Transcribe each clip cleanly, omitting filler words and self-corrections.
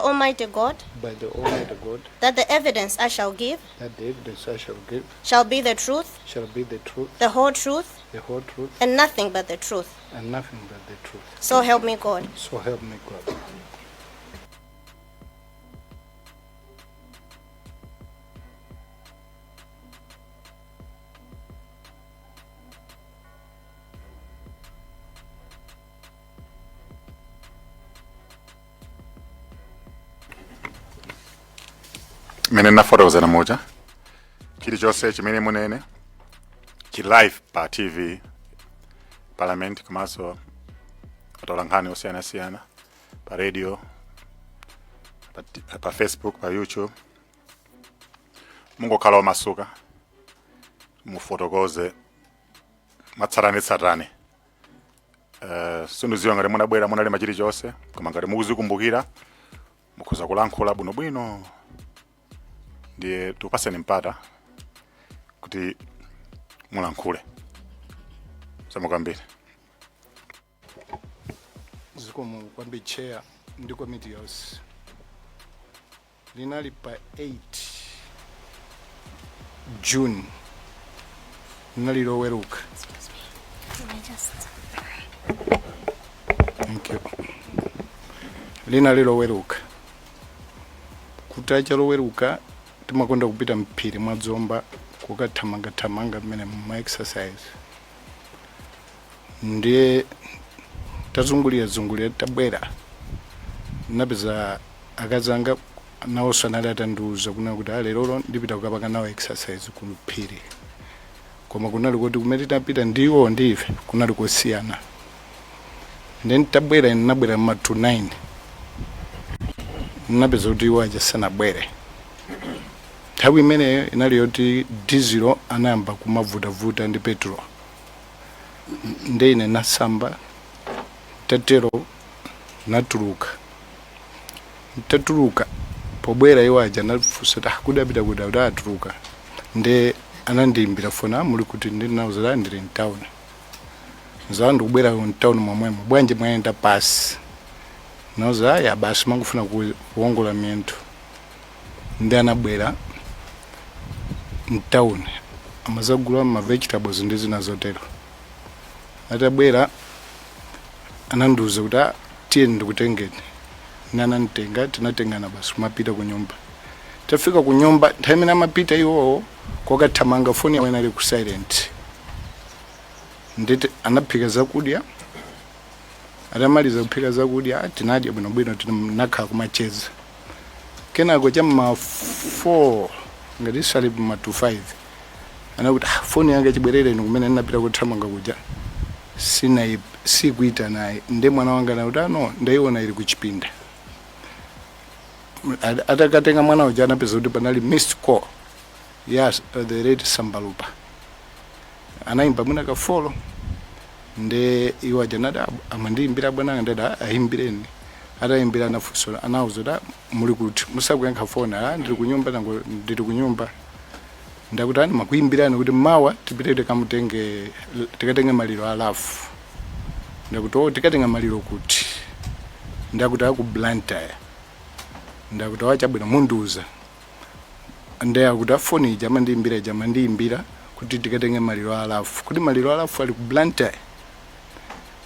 Almighty God, by the Almighty God, that the evidence I shall give that the evidence I shall give shall be the truth, shall be the truth, the whole truth, and nothing but the truth. nothing but the truth. So help me God. So help me God. Mene nafotokoza namuja chili chose chimene munene chi live pa TV parliament komanso atolankhani osiyana-siyana pa radio pa Facebook pa YouTube mungokhala omasuka mufotokoze matsatane sunduziwa ngati munabwera munali machili chose koma ngati mukuzikumbukira mukhoza kulankhula bwinobwino ndiye tupaseni mpata kuti mulankhule samukambiri zikomo kwambiri chair ndi committee house linali pa 8 June linali loweruka. Thank you. Linali loweruka kutacha loweruka timakonda kupita mphiri mwa dzomba kukathamanga mmene ma exercise ndiye tazungulira tabwera napeza akazanga nawonso anali atandiuza kuna kuti lero ndipita kukapanga nawo exercise ku mphiri koma kunali kuti kumene tinapita ndiwo ndife kunali kusiyana then tabwera nabwera ma 29 napeza kuti iwo aja sanabwere. Nthawi imeneyo inali yoti diesel anayamba kumavutavuta ndi petrol ndine nasamba tatero natuluka pobwera iwo aja nafunsa kudapita kuti atuluka nde anandiimbira fona muli kuti ndinauza ndili mtown nzala ndikubwera mtown momwemo bwanje mwayenda pasi nauza ya basi mangufuna kuwongola miyendo ndi anabwera mtown amazagula ma vegetables ndi zina zotero atabwera ananduza kuti tiye ndikutengeni nananitenga tinatengana basi kumapita ku nyumba tafika ku nyumba nthawi imene amapita iwowo kwakathamanga foni yawo inali ku silent nditi anaphika zakudya atamaliza kuphika zakudya tinadya bwinobwino tinakhala kumacheza kenako chamma 4 ngati sali ma 25 anakuti foni yanga chibwerere ino kumene ninapita kuthamanga kuja sikuita naye nde mwana wanga na utano ndaiona ili kuchipinda atakatenga mwana uja anapeza kuti panali missed call yes the late Sambalupa anaimba mwina ka follow nde iwa janada amandiimbira bwana ndada ayimbireni ataimbira nafunso anauza da muli kuti musakuyankha foni ndili kunyumba nango ndili kunyumba ndakutani makuimbirani kuti mawa tipitete kamutenge tikatenge maliro alafu ndakuti tikatenga maliro kuti ndakuti aku Blantyre ndakuti wachabwino munduza ndakuti foni jamandiimbira kuti tikatenge maliro alafu kuti maliro alafu ali ku Blantyre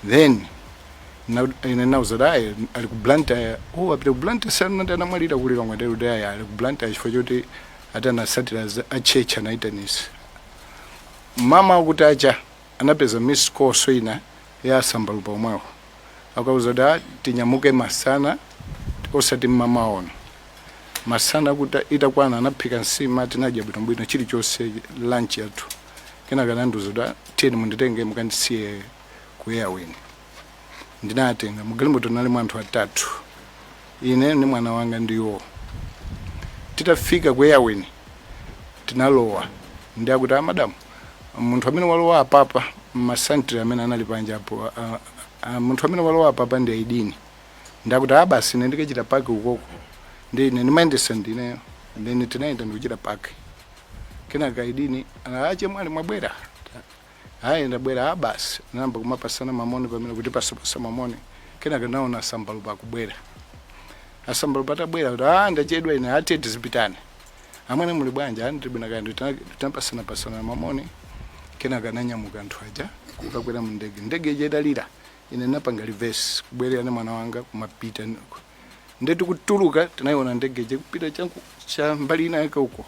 then ine nauza ali ku Blantyre apita ku Blantyre sana ndana mwalira kulira ngwende udaya ali ku Blantyre chifukwa choti atana satira a church anaitanisa mama kuti acha anapeza miss call soina ya Sambalupa omwewo akauza tinyamuke masana osati mama ono masana kuti itakwana anaphika nsima tinadya bwinobwino chilichonse lunch yathu kenaka nanduza tiyeni munditenge mukandisiye ku Airwin ndinatenga mugalimoto nali anthu atatu ine ni mwana wanga ndiwo titafika ku Airwin tinalowa ndiakuti madam munthu amene walowa apapa masantri amene anali panja apo munthu amene walowa apapa ndi aidini ndakuti basi ine ndikachita paki ukoko ndine ndimayendesa ndineyo then tinaenda ndikuchita paki kenaka aidini ache mwali mwabwera ndabwera basi namba kumapasana mamoni pamene kuti pasapasa mamoni kenaka naona Sambalupa akubwera asambalupa atabwera kuti ndachedwa ine ati tizipitane amene muli bwanja ndibwina kandi tinapasana mamoni kenaka ananyamuka anthu aja kukakwera mu ndege ija idalira ine napanga reverse kubwerera na mwana wanga kumapita ndetu kutuluka tinaiona ndege ija kupita cha mbali ina yake uko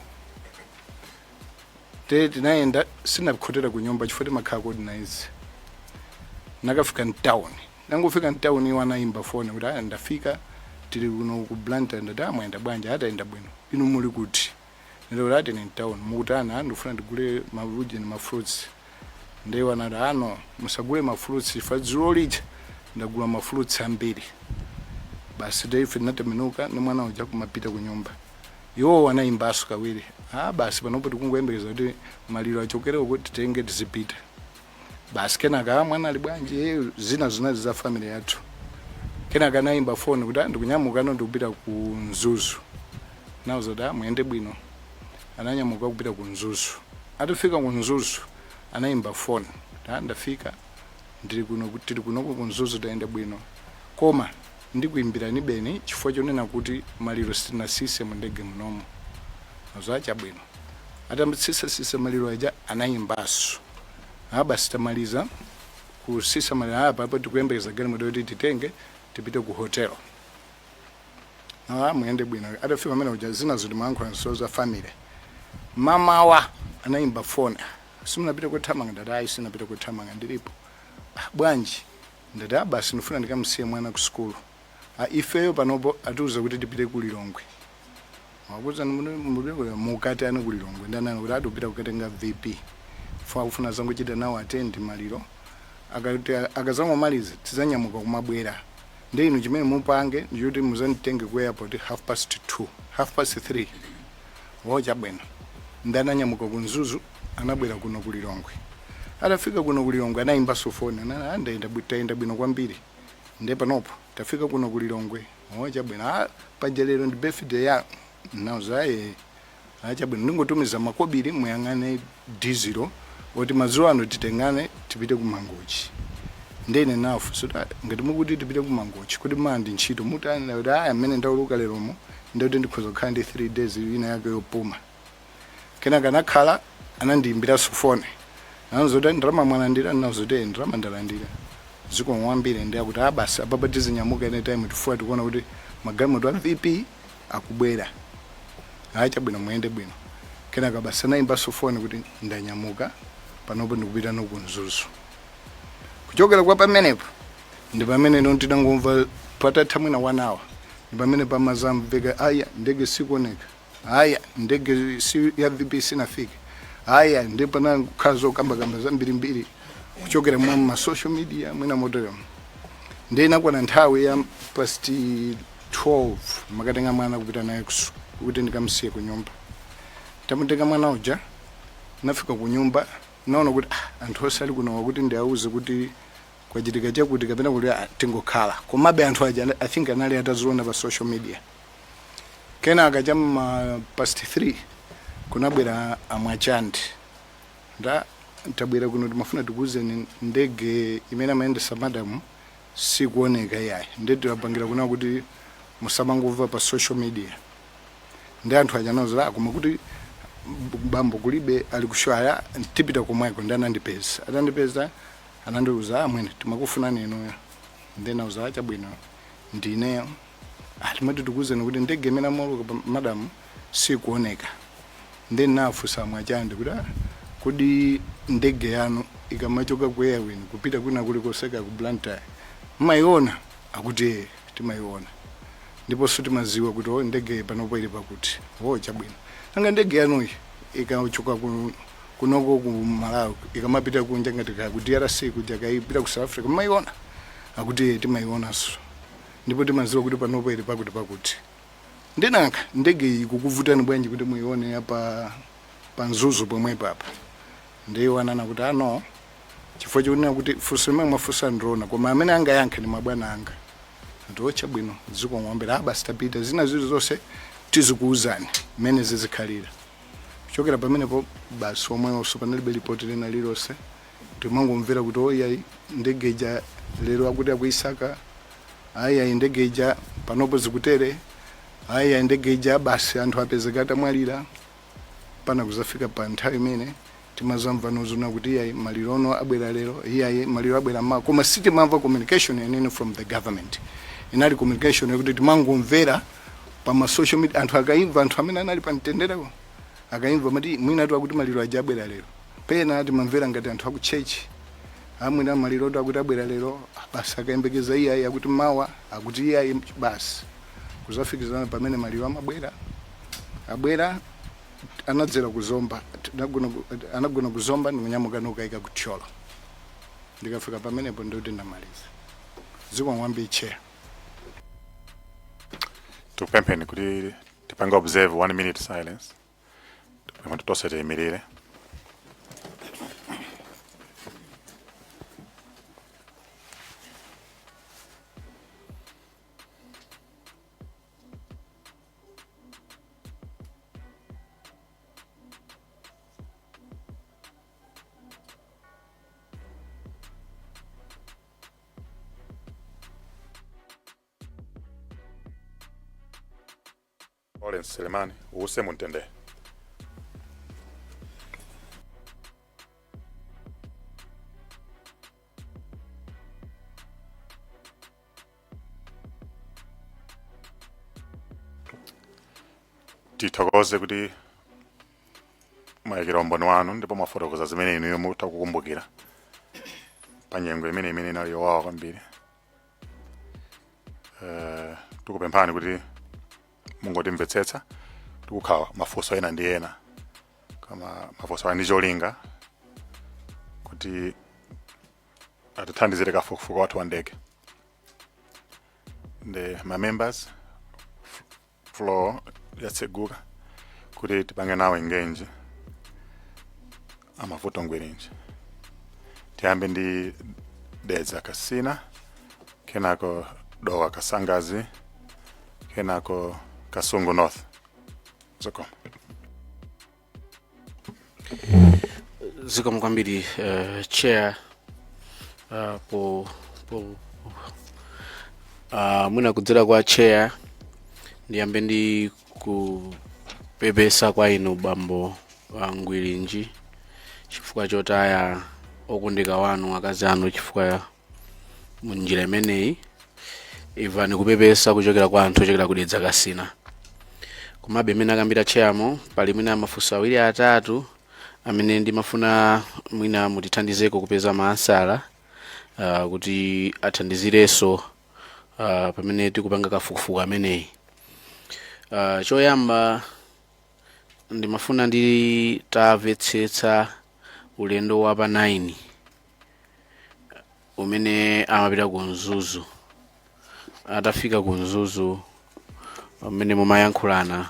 tinaenda sinakhotera ku nyumba chifukwa makhala coordinates nakafika mtown nangofika mtown wanaimba phone kuti ndafika tili kuno ku Blantyre ndadamu enda bwanja ataenda bwino inu muli kuti ndilo lati ni mtown mukutana ndifuna ndigule mavuji ni mafruits ndewa na ano musagule mafruits fadziro lija ndagula mafruits ambiri basi Dave natemenuka ni mwana uja kumapita ku nyumba yo wanaimba asu kawiri basi panopo tikungoyembekeza kuti maliro achokera kuti tenge tizipita basi kenaka mwana ali bwanje zina za family yathu kenaka naimba phone kuti ndikunyamuka ndikupita ku Mzuzu nauza da muende bwino ananyamuka kupita ku Mzuzu atafika ku Mzuzu anaimba phone ndafika ndili kuno ku Mzuzu taende bwino koma ndikuimbira ni beni chifukwa chonena kuti maliro sitinasise mu ndege mnomo azacha bwino atamsisa maliro aja anaimbaso basi tamaliza kusisa maliro hapa tikuyembekeza gani mudoti titenge tipite ku hotel muende bwino atafika pamene uja zina zoti mwankho za family mama wa anaimba phone simunapita kuthamanga ndadayi sinapita kuthamanga ndilipo bwanji ndada basi nifuna ndikamsiye mwana ku school ifeyo panopo atuza kuti tipite ku Lilongwe wakuza mukati ane ku Lilongwe ndanana kuti atupita kukatenga VP ufuna zangu chita nawo attend maliro akazango malize tizanyamuka kumabwera ndi inu chimene mupange ndikuti muzanditenge ku airport 3:30 wocha bwino ndananyamuka ku Mzuzu anabwera kuno ku Lilongwe atafika kuno ku Lilongwe anaimba sofoni ndaenda bwino kwambiri nde panopo tafika kuno ku Lilongwe wocha bwino pajelero ndi birthday ya nauzaye acha bwino ningotumiza makobiri muyangane D0 oti mazuwa ano titengane tipite ku Mangochi ndene nafu suta ngati mukuti tipite ku Mangochi kuti mandi ntchito mutani kuti amene ndauluka leromo ndoti ndikhoza kukhala ndi 3 days ina yake yopuma kenaka nakhala anandiimbira sofone anazoti ndrama mwanandira nazoti ndrama ndalandira ziko mwambire ndi akuti basi ababa tizinyamuka ine time tifuwa tikuona kuti magalimoto a VP akubwera acha bwino muende bwino kenaka basi anaimba sofone kuti ndanyamuka panopo ndikupita no ku Mzuzu kuchokera kwa pamenepo ndi pamene ndinangomva patatha mwina 1 hour ndi pamene pamazamveka aya ndege sikuoneka aya ndege si ya VP sinafika aya ndi pana kukhazo kamba zambiri kuchokera mwa social media mwina motero ndi nakwana nthawi ya past 12 makatenga mwana kupita naye kuti ndikamsiye ku nyumba tamutenga mwana uja nafika ku nyumba naona kuti anthu osali kuno kuti ndiauze kuti kwachitika chakuti kapena kuti tingokhala komabe anthu aja I think anali ataziona pa social media kenaka chamma past 3 kunabwera amwachandi tabwera kuno timafuna tikuze ndege imene amayendesa madam sikuoneka yayi ndeti apangira kuna kuti musamangova pa social media ndi anthu aja noza koma kuti bambo kulibe ali kushwaya tipita komweko ndanandipeza atandipeza anandiuza amwene timakufuna neno ndena uza acha bwino ndineyo atimati tikuze kuti ndege imene amoluka madam sikuoneka ndi nafusa mwachandi kuti ndege yanu ikamachoka ku airway kupita kuna kulikoseka ku Blantyre maiona akuti timaiona ndipo timaziwa kuti ndege panopo ili pakuti chabwino nanga ndege yanu ikachoka kunoko ku Malawi ikamapita kunja ngati ku DRC kuja kaipita ku South Africa maiona akuti timaiona so ndipo timaziwa kuti panopo ili pakuti ndinanga ndege ikukuvutani bwanji kuti muione apa pa Mzuzu pomwe papa ndiyo anana kuti ano chifukwa chonena kuti funso limwe mwafunsa ndrona koma amene angayankhe ni mabwana anga ndocha bwino ziko ng'ombera basi tapita zina zili zonse tizikuuzani mmene zizikhalira kuchokera pamenepo basi omwe panalibe report lina lilonse timangomvera kuti oya ndege ija lero akuti akuisaka aya ndege ija panopo zikutere aya ndege ija basi anthu apezeka atamwalira pana kuzafika pa nthawi imene timazamva nozuna kuti iyayi maliro ono abwera lero, iyayi maliro abwera mawa, koma sitimamva communication yenene from the government. Inali communication yakuti timangomvera pa ma social media, anthu akaimva, anthu amene anali pa mtendereko akaimva mati mwina tu akuti maliro aja abwera lero, pena timamvera ngati anthu aku church amwina maliro tu akuti abwera lero, basi akayembekeza iyayi akuti mawa akuti iyayi, basi kuzafikizana pamene maliro abwera anadzera kuzomba, anagona kuzomba ndikunyamuka nukaika kuthyola, ndikafika pamenepo ndikuti ndamaliza. Zikwangwambi chair. Tupempheni kuti tipange observe 1 minute silence. Tupempheni tonse tiyimirire. Lawrence Selemani, uuse muntende. Tithokoze kuti mayikira umboni wanu ndipo mafotokoza zimene inu yomwe takukumbukira pa nyengo imene inali yowawa kwambiri. Tikupemphani kuti mungotimvetsetsa tikukhala mafunso ena ndi ena, kama mafunso ndi cholinga kuti atithandizire kafukufuku wathu wa ndege. My members, floor yatseguka kuti tipange nawo engage amavuto ngwirinji. Tiyambe ndi Dedza Kasina, kenako Dowa Kasangazi, kenako Kasungu North. Zikomo kwambiri chair mwina kudzera kwa chair ndiyambe ndi kupepesa kwa inu bambo Ngwirinji chifukwa chotaya okondeka wanu akazi anu chifukwa munjira imeneyi. Imvani kupepesa kuchokera kwa anthu ochokera ku Dedza Kasina. Komabe imene akambira chairmo pali mwina mafunso awiri atatu amene ndimafuna mwina mutithandizeko kupeza maansala kuti athandizireso pamene tikupanga kafukufuku ameneyi. Choyamba ndimafuna tamvetsetsa ulendo wa pa 9 umene amapita ku Mzuzu. Atafika ku Mzuzu umene mumayankhulana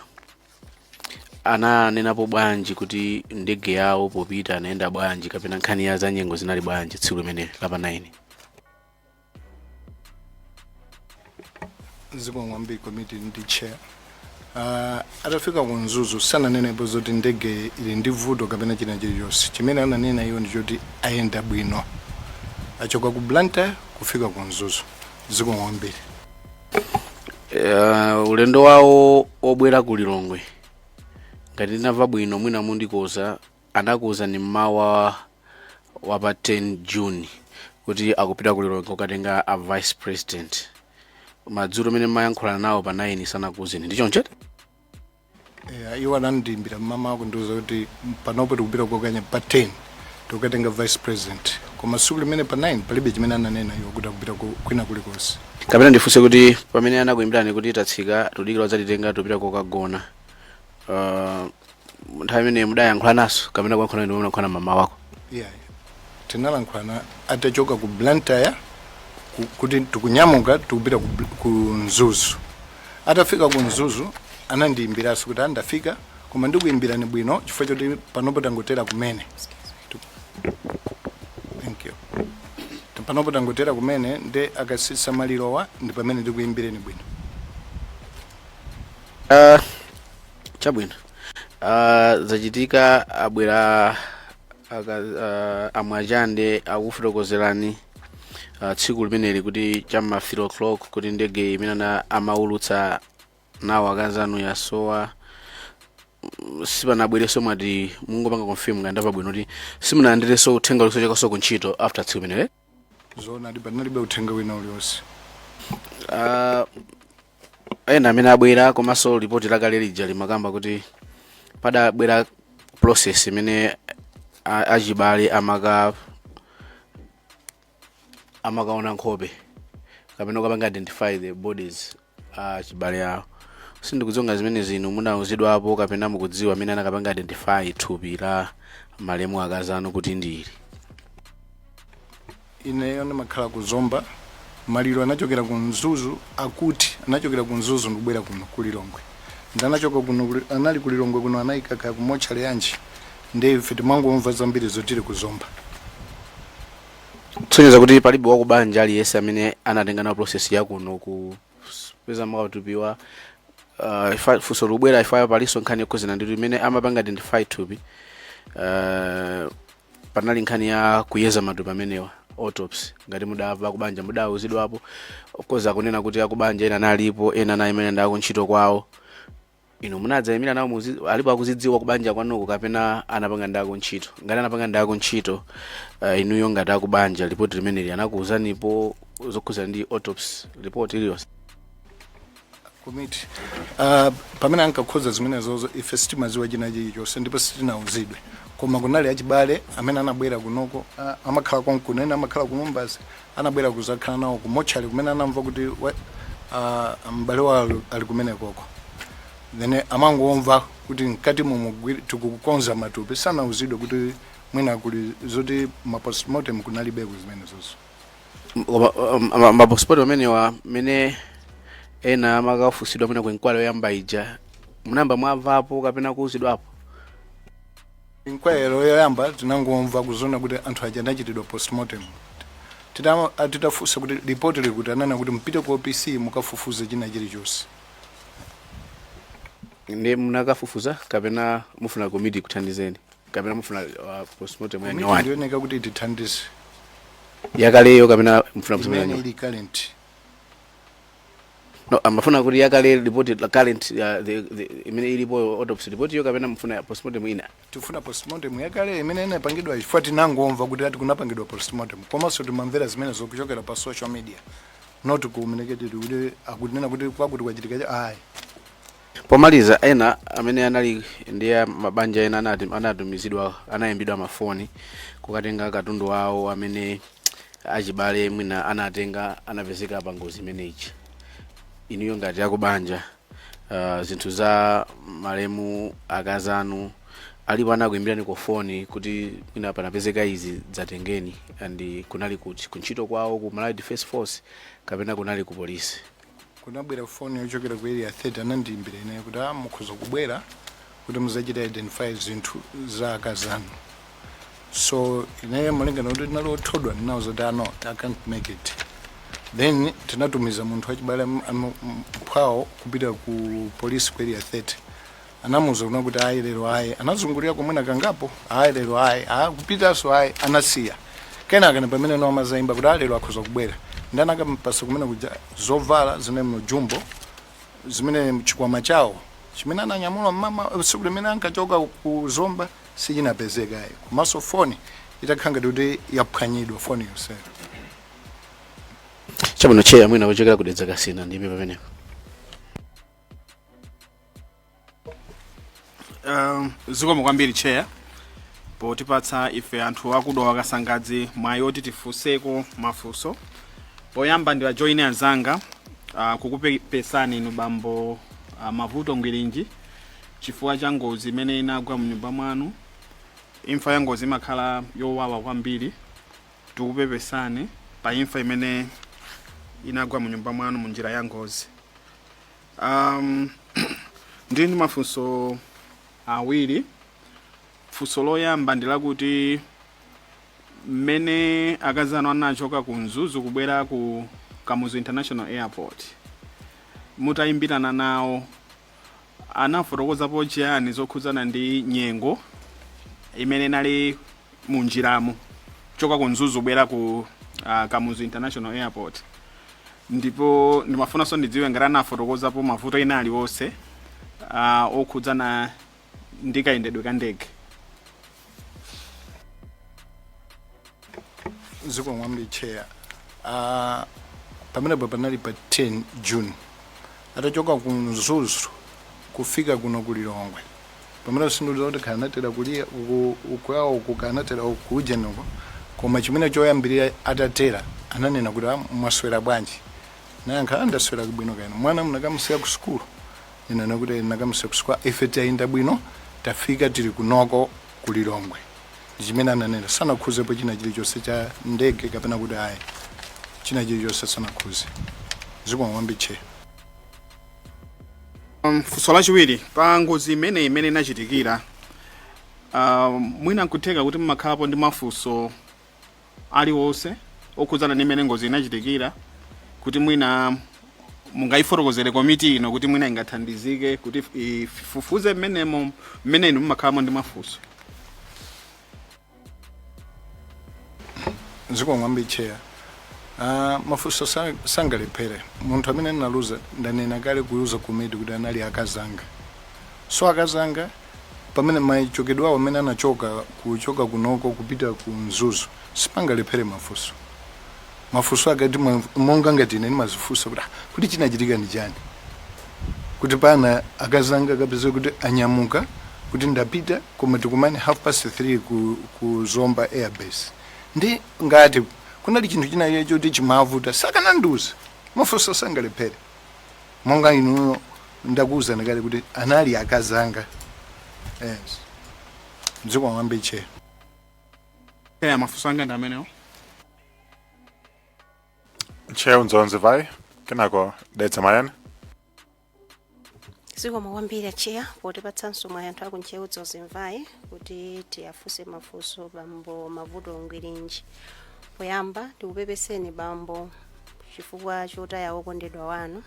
ananenapo bwanji kuti ndege yawo popita anaenda bwanji kapena nkhani ya za nyengo zinali bwanji tsiku limene la pa 9? Zikwangwambi committee ndi chair. Atafika ku Mzuzu sananenepo zoti ndege ili ndi vuto kapena china chilichonse. Chimene ananena iwo ndi choti ayenda bwino, achoka ku Blantyre kufika ku Mzuzu. Zikwangwambi. Ulendo wawo obwera ku Lilongwe ngati ndinamva bwino mwina mundikoza anakuza ni mmawa wa pa 10 June kuti akupita ku Lilongwe kukatenga a vice president. Madzulo mene mayankhulana nawo pa 9 sanakuzeni ndicho nchete? Iwo anandimbira mama ako ndiuza kuti panopo tikupita kukanya pa 10 tikukatenga vice president, koma tsiku limene pa 9 palibe chimene ananena iwo kuti akupita kwina kulikonse. Kapena ndifunse kuti pamene anakuimbirani kuti tatsika tudikira zatitenga tupita kokagona, nthawi imene mudayankhulana naso kapena kuyankhulana ndi munayankhulana mama wako? Tinalankhulana atachoka ku Blantyre kuti tikunyamuka tikupita ku Mzuzu. Atafika ku Mzuzu anandiimbiraso kuti andafika koma ndikuimbirani bwino chifukwa choti panopo tangotera kumene. Thank you. Panopo tangotera kumene ndi akasisa malirowa ndi pamene ndikuimbireni bwino. Chabwino. Zachitika abwera amwajande akufotokozerani tsiku limeneli kuti chamma 3 o'clock kuti ndege imene amaulutsa nawo akazi anu yasowa sipanabwereso mwati mungopanga confirm ngandapa bwino kuti simunalandireso uthenga ulisochekaso kuntchito after tsiku limeneli. Zona panalibe uthenga wina uliwonse. Ena amene abwera komanso ripoti lakale lija limakamba kuti padabwera process imene achibale amakaona nkhope kapena kapanga identify the bodies achibale awo. Sindikudziwa zimene zinu munauzidwapo kapena mukudziwa amene anakapanga identify thupi la malemu akazi anu kuti ndili. Ineyo ndimakhala kuzomba maliro anachokera ku Mzuzu akuti anachokera ku Mzuzu ndikubwera kuno ku Lilongwe. Ndanachoka kuno anali ku Lilongwe kuno anayikaka ku mochale yanji ndife timangomva zambiri zotiri kuzomba. Tsonyeza kuti palibe wakubanja aliyese amene anatengana process yakuno kupeza makatupiwa funso lubwera ifayo paliso nkhani yokhuzana ndi imene amapanga identify thupi panali nkhani ya kuyeza matupi amenewa autopsy ngati mudava kubanja mudauzidwapo of course akunena kuti akubanja ena analipo ena anayimene ndako ntchito kwawo ino munadza imene nawo alipo akuzidziwa kubanja kwanuko kapena anapanga ndako ntchito ngati anapanga ndako ntchito inuyo ngati akubanja report limeneli anakuuzanipo zokhuzana ndi autopsy report iliyonse. Committee pamene ankakhoza zimene zozo ife sitimaziwa china chilichonse ndipo sitinauzidwe koma kunali achibale amene anabwera kunoko amakhala konkuno ena amakhala ku Mombasa anabwera kuzakhala nawo ku mochale kumene anamva kuti mbale wawo ali kumene koko then amangomva kuti mkati mumugwira tikukonza matupi sanauzidwe kuti mwina kuli zoti ma postmortem kunalibe zimene zozo. Ma postmortem amenewa mene ena makafusidwa mwina kwenkwalo yoyamba ija munamba mwamvapo kapena kuuzidwapo. Inkwelo yoyamba tinangomva kuzona kuti anthu aja anachitidwa postmortem. Titafusa kuti report likuti anana kuti mpite ku OPC mukafufuze china chilichonse. Ndi munakafufuza kapena mufuna committee kuthandizeni kapena mufuna postmortem yani wani ndioneka kuti tithandize yakaleyo kapena mufuna kusema yani ili current. No, amafuna kuti yakale report la current imene ilipo autopsy report yo kapena mfuna postmortem ina. Tufuna postmortem yakale imene inapangidwa chifukwa tinangomva kuti ati kunapangidwa postmortem komanso timamvera zimene zokuchokera pa social media not communicated kuti akunena kuti kwakuti kwachitika ayi. Pomaliza ena amene anali ndiye mabanja ena anatumizidwa anayimbidwa mafoni kukatenga katundu wawo amene achibale mwina anatenga anapezeka pa ngozi imeneyi. Inuyo ngati yakubanja zinthu za malemu akazi anu alipo anakuimbirani ku foni kuti mwina panapezeka izi zatengeni and kunali kuti kuntchito kwawo ku Malawi Defense Force kapena kunali ku polisi. Kunabwera foni yochokera ku area 30 anandiimbira ine kuti mukhoza kubwera kuti muzachita identify zinthu za akazi anu. So ine malingana kuti ndinali othodwa ndinawuza kuti no I can't make it. Then tinatumiza munthu wachibale mphawo kupita ku police ku area 30 anamuza kuna kuti ayi lero ayi anazungulira komwena kangapo ayi lero ayi kupitaso ayi anasiya kenaka ne pamene no amazaimba kuti ayi lero akhoza kubwera ndanaka mpasa kumene kuja zovala zimene mjumbo zimene chikwama chawo chimene ananyamula mama usiku limene ankachoka kuzomba sichinapezeka ayi komanso foni itakhanga kuti yaphwanyidwa foni yonse. Chabwino cheya mwina kuchokera kudedza kasina ndime pamenepo. Zikomo kwambiri cheya potipatsa ife anthu akudowa kasangadzi mwayi oti tifunseko mafunso. Poyamba ndi join anzanga kukupepesani inu bambo Mavuto Ngwilinji chifukwa cha ngozi imene inagwa mnyumba mwanu. Imfa ya ngozi imakhala yowawa kwambiri. Tikupepesani pa imfa imene inagwa mnyumba mwanu munjira ya ngozi. Ndini mafunso awiri. Funso loyamba ndilakuti mmene akazi anu anachoka ku Mzuzu kubwera ku Kamuzu International Airport mutayimbirana nawo anafotokozapo chiyani zokhuzana ndi nyengo imene nali munjiramo choka ku Mzuzu kubwera ku Kamuzu International Airport. ndipo ndimafunanso ndidziwe ngati anafotokozapo mavuto ena aliwonse okhudzana ndi kayendedwe ka ndege. zikomo kwambiri chair. Pamenepo panali pa 10 June atachoka ku Mzuzu kufika kuno ku Lilongwe. Pamene sindiuza kuti kanatera kulia ukwawo kukanatera kujenoko koma chimene choyambirira atatera ananena kuti mwaswera bwanji. Naye ankhala ndaswera bwino kaya mwana mnakamusiya ku skulu. Nena kuti nakamusiya ku skulu ife tayenda bwino tafika tili kunoko ku Lilongwe. Chimene ananena sanakhuzepo china chilichonse cha ndege kapena kuti ayi china chilichonse sanakhuze. Zikomo kwambiri chair. Funso lachiwiri pa ngozi imene inachitikira mwina nkutheka kuti mmakhalapo ndi mafunso aliwonse okhudzana ndi imene ngozi inachitikira kuti mwina mungayifotokozere komiti ino kuti mwina ingathandizike kuti ifufuze mmene inu mmakhalamo ndi mafunso. Zikomo kwambiri chair. Mafunso sangalephere. Munthu amene naluza ndanena kale kuyuza komiti kuti anali akazanga. So akazanga pamene mayichokedwawo amene anachoka kuchoka kunoko kupita ku Mzuzu sipangalephere mafunso. Mafunso akati monga ngati ine mazifunsa kuti chinachitika ndi chani. Kuti pana akazanga kapeza kuti anyamuka kuti ndapita koma tikumane 3:30 ku Zomba Airbase. Ndi ngati kunali chinthu china choti chimavuta sakananduza mafunso sangalephere. Monga inu ndakuwuzani kale kuti anali akazanga. Yes. Zikomo kwambiri chair. Mafunso anga ndi amenewo. Chair Unzonzi vai kenako Detsa Mayana. Zikomo kwambiri chair potipatsanso mwayi anthu akunchewu Unzonzi kuti tiyafunse mafunso bambo Mavuto Ngwilinji. Poyamba tikupepeseni bambo chifukwa chotaya okondedwa wanu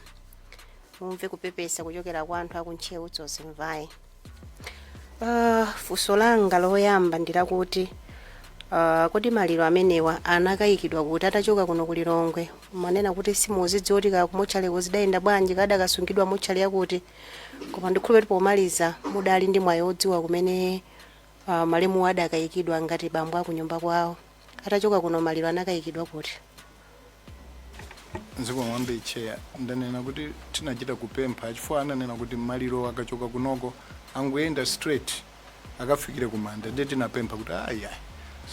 mumve kupepesa kuchokera kwa anthu akunchewu Unzonzi. Funso langa loyamba ndilakuti kodi maliro amenewa anakayikidwa kuti atachoka kuno ku Lilongwe manena kuti simuzidziwa kuti kumotchale zidayenda bwanji kadakasungidwa motchale yakuti koma ndikhulupirira pomaliza mudali ndi mwayi odziwa kumene malemu adakayikidwa ngati bambo akunyumba kwawo atachoka kuno maliro anakayikidwa kuti. Zikomo kwambiri chair. Ndanena kuti tinachita kupempha chifukwa ananena kuti maliro akachoka kunoko angoyenda straight akafikire kumanda ndi tinapempha kuti ayi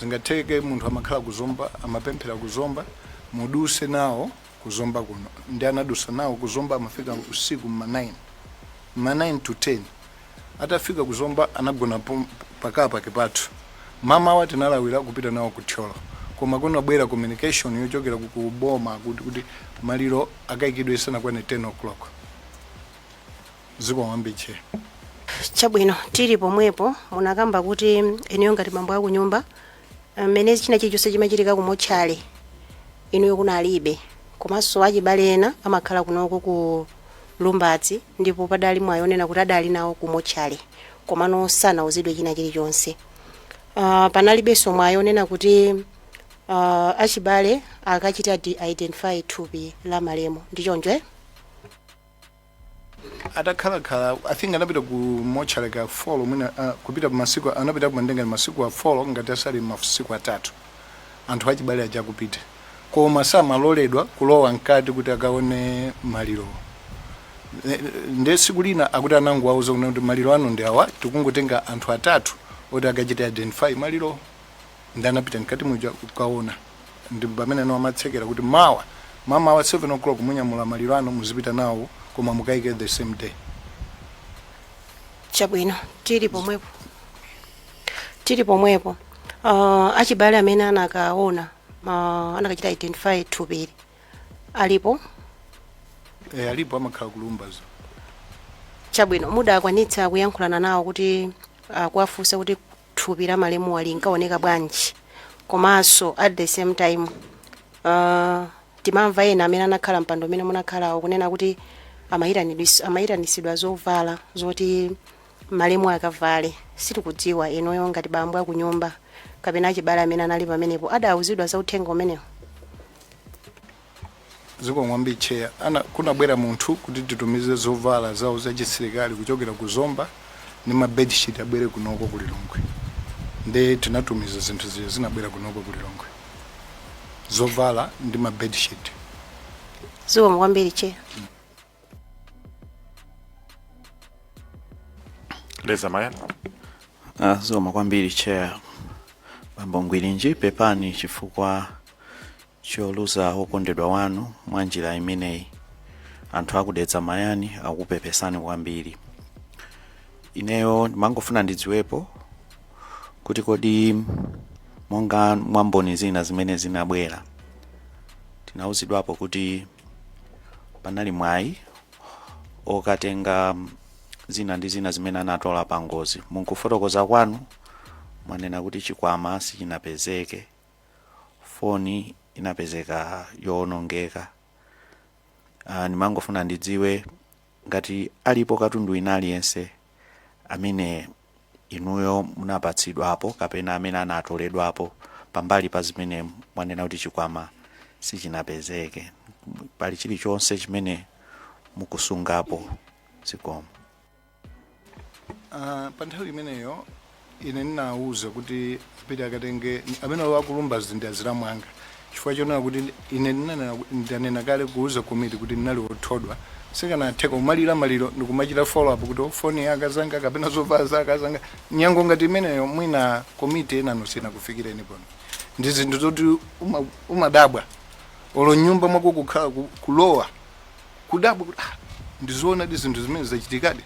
zingatheke munthu amakhala kuzomba amapemphera kuzomba muduse nawo kuzomba kuno ndi anadusa nawo kuzomba amafika usiku ma 9 to 10 atafika kuzomba anagona pakapa kepatu mama wati nalawira kupita nawo kutyolo koma kunabwera communication yochokera kuboma kuti maliro akayikidwe sana kwane 10 o'clock. Zikomo kwambiri chair. Chabwino tili pomwepo munakamba kuti eniyo ngati bambo akunyumba mmene china chilichonse chimachitika kumotchale inuyo kuna alibe komanso achibale ena amakhala kunoko ku Lumbatsi ndipo padali mwayi onena kuti adali nawo kumotchale komano sanauzidwe china chilichonse. Panalibenso mwayi onena kuti achibale akachita identify thupi la malemu ndichonjo atakhala I think anapita ku mochale ka follow mwina kupita masiku anapita kumandenga masiku a follow ngati asali masiku atatu anthu achibale aja kupita koma samaloledwa kulowa nkati kuti akaone maliro. Ndi siku lina akuti anangu auza kuti maliro ano ndi awa tikungotenga anthu atatu oti akachita identify maliro ndi anapita nkati muja kukaona ndi pamene no amatsekera kuti mama wa 7 o'clock munyamula maliro ano muzipita nawo koma mukaike the same day. Chabwino tili pomwepo achibale amene anakaona anakachita identify thupi alipo alipo amakhala kulumbazo. Chabwino mudakwanitsa kuyankhulana nawo kuti kuwafunsa kuti thupi la malemu linkaoneka bwanji komanso at the same time timamva ena amene anakhala mpando amene munakhala kunena kuti amayitanisidwa zovala zoti malemu akavale sitikudziwa enoyo ngati bambo akunyumba kapena achibale amene anali pamenepo adauzidwa za uthenga umenewo. zikomwambi chair kunabwera munthu kuti titumize zovala zawo zachisilikali kuchokera ku Zomba ndi ma bedsheet abwere kunoko ku Lilongwe, nde tinatumiza zinthu zije zinabwera kunoko ku Lilongwe, zovala ndi ma bedsheet. zikomwambiri chair. Leza Maya. Zoma kwambiri chair bambo Ngwilinji pepani chifukwa choluza okondedwa wanu mwanjira imeneyi. Anthu akudetsa mayani akupepesani kwambiri. Ineyo mangofuna ndidziwepo kuti kodi monga mwamboni zina zimene zinabwera tinauzidwapo kuti panali mwayi okatenga zina ndi zina zimene anatola pa ngozi. Munkufotokoza kwanu mwanena kuti chikwama sichinapezeke, foni inapezeka yoonongeka. Nimangofuna ndidziwe ngati alipo katundu ina aliyense amene inuyo munapatsidwapo kapena amene anatoledwapo pambali pa zimene mwanena kuti chikwama sichinapezeke. Pali chilichonse chimene mukusungapo zikomo. Pa nthawi imeneyo ine ninauza kuti apite akatenge amene wakulumba zindi azilamwanga, chifukwa chonena kuti ine ndanena kale kuuza komiti kuti ndinali othodwa sikanatheka umalira maliro ndikumachita follow up kuti foni akazanga kapena zovala za akazanga. Nyango ngati imeneyo mwina komiti ena nosina kufikireni pano ndi zinthu zoti umadabwa olo nyumba mwako kukhala kulowa kudabwa kuti ndizoona ndi zinthu zimene zachitikadi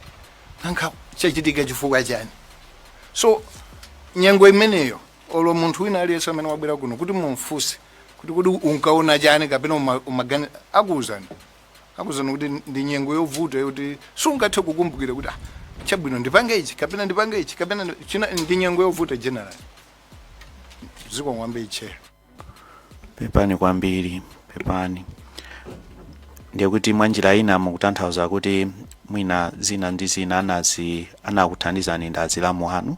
nanga chachitika chifukwa chani. So nyango imeneyo olo munthu wina aliyense amene wabwera kuno kuti mumfunse kuti unkaona chani kapena umagani akuzani kuti ndi nyengo yovuta yoti sungathe kukumbukira kuti chabwino ndipange ichi kapena ndipange ichi kapena china, ndi nyengo yovuta general. Zikomwambi chair. Pepani kwambiri pepani. Ndiye kuti mwanjira ina mukutanthauza kuti mwina zina ndi zina anakuthandizani ndi azilamu anu.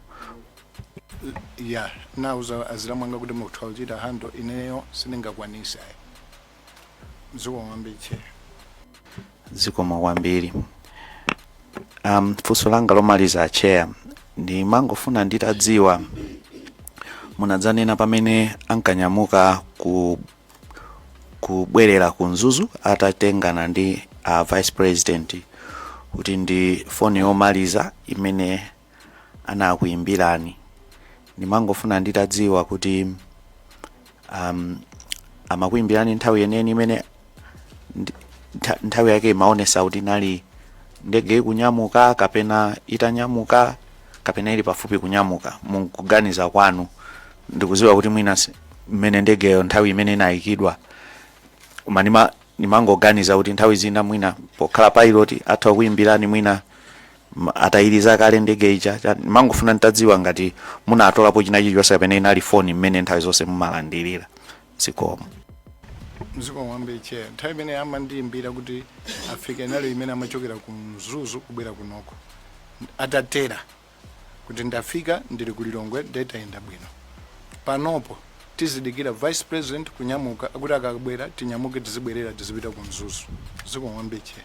Yeah, nauza azilamu anga kuti mukuthauzita hando ineyo siningakwanisa. Zikomwambi chair. Zikomo kwambiri. Funso langa lomaliza chair ndi mangofuna nditadziwa munadzanena pamene ankanyamuka kubwerera ku Mzuzu atatengana ndi vice president kuti ndi foni yomaliza imene anakuimbirani. Nimangofuna nditadziwa kuti amakuimbirani nthawi yeneni imene nthawi yake imaonesa kuti nali ndege kunyamuka kapena itanyamuka kapena ili pafupi kunyamuka. Munkuganiza kwanu ndikuziwa kuti mwina mmene ndegeyo nthawi imene inayikidwa nimangoganiza kuti nthawi zina mwina pokhala pilot atha kuimbirani mwina atayiriza kale ndege ija. Nimangofuna nitadziwa ngati munatolapo china chilichonse kapena inali foni mmene nthawi zonse mumalandirira. Zikomo. Zikomwambi chair. Nthawi imene amandiimbira kuti afike nalo imene amachokera ku Mzuzu kubwera kunoko atatera kuti ndafika ndili ku Lilongwe ndetaenda bwino. Panopo tizidikira vice president kunyamuka kuti akabwera tinyamuke tizibwerera tizipita ku Mzuzu. Zikomwambi chair.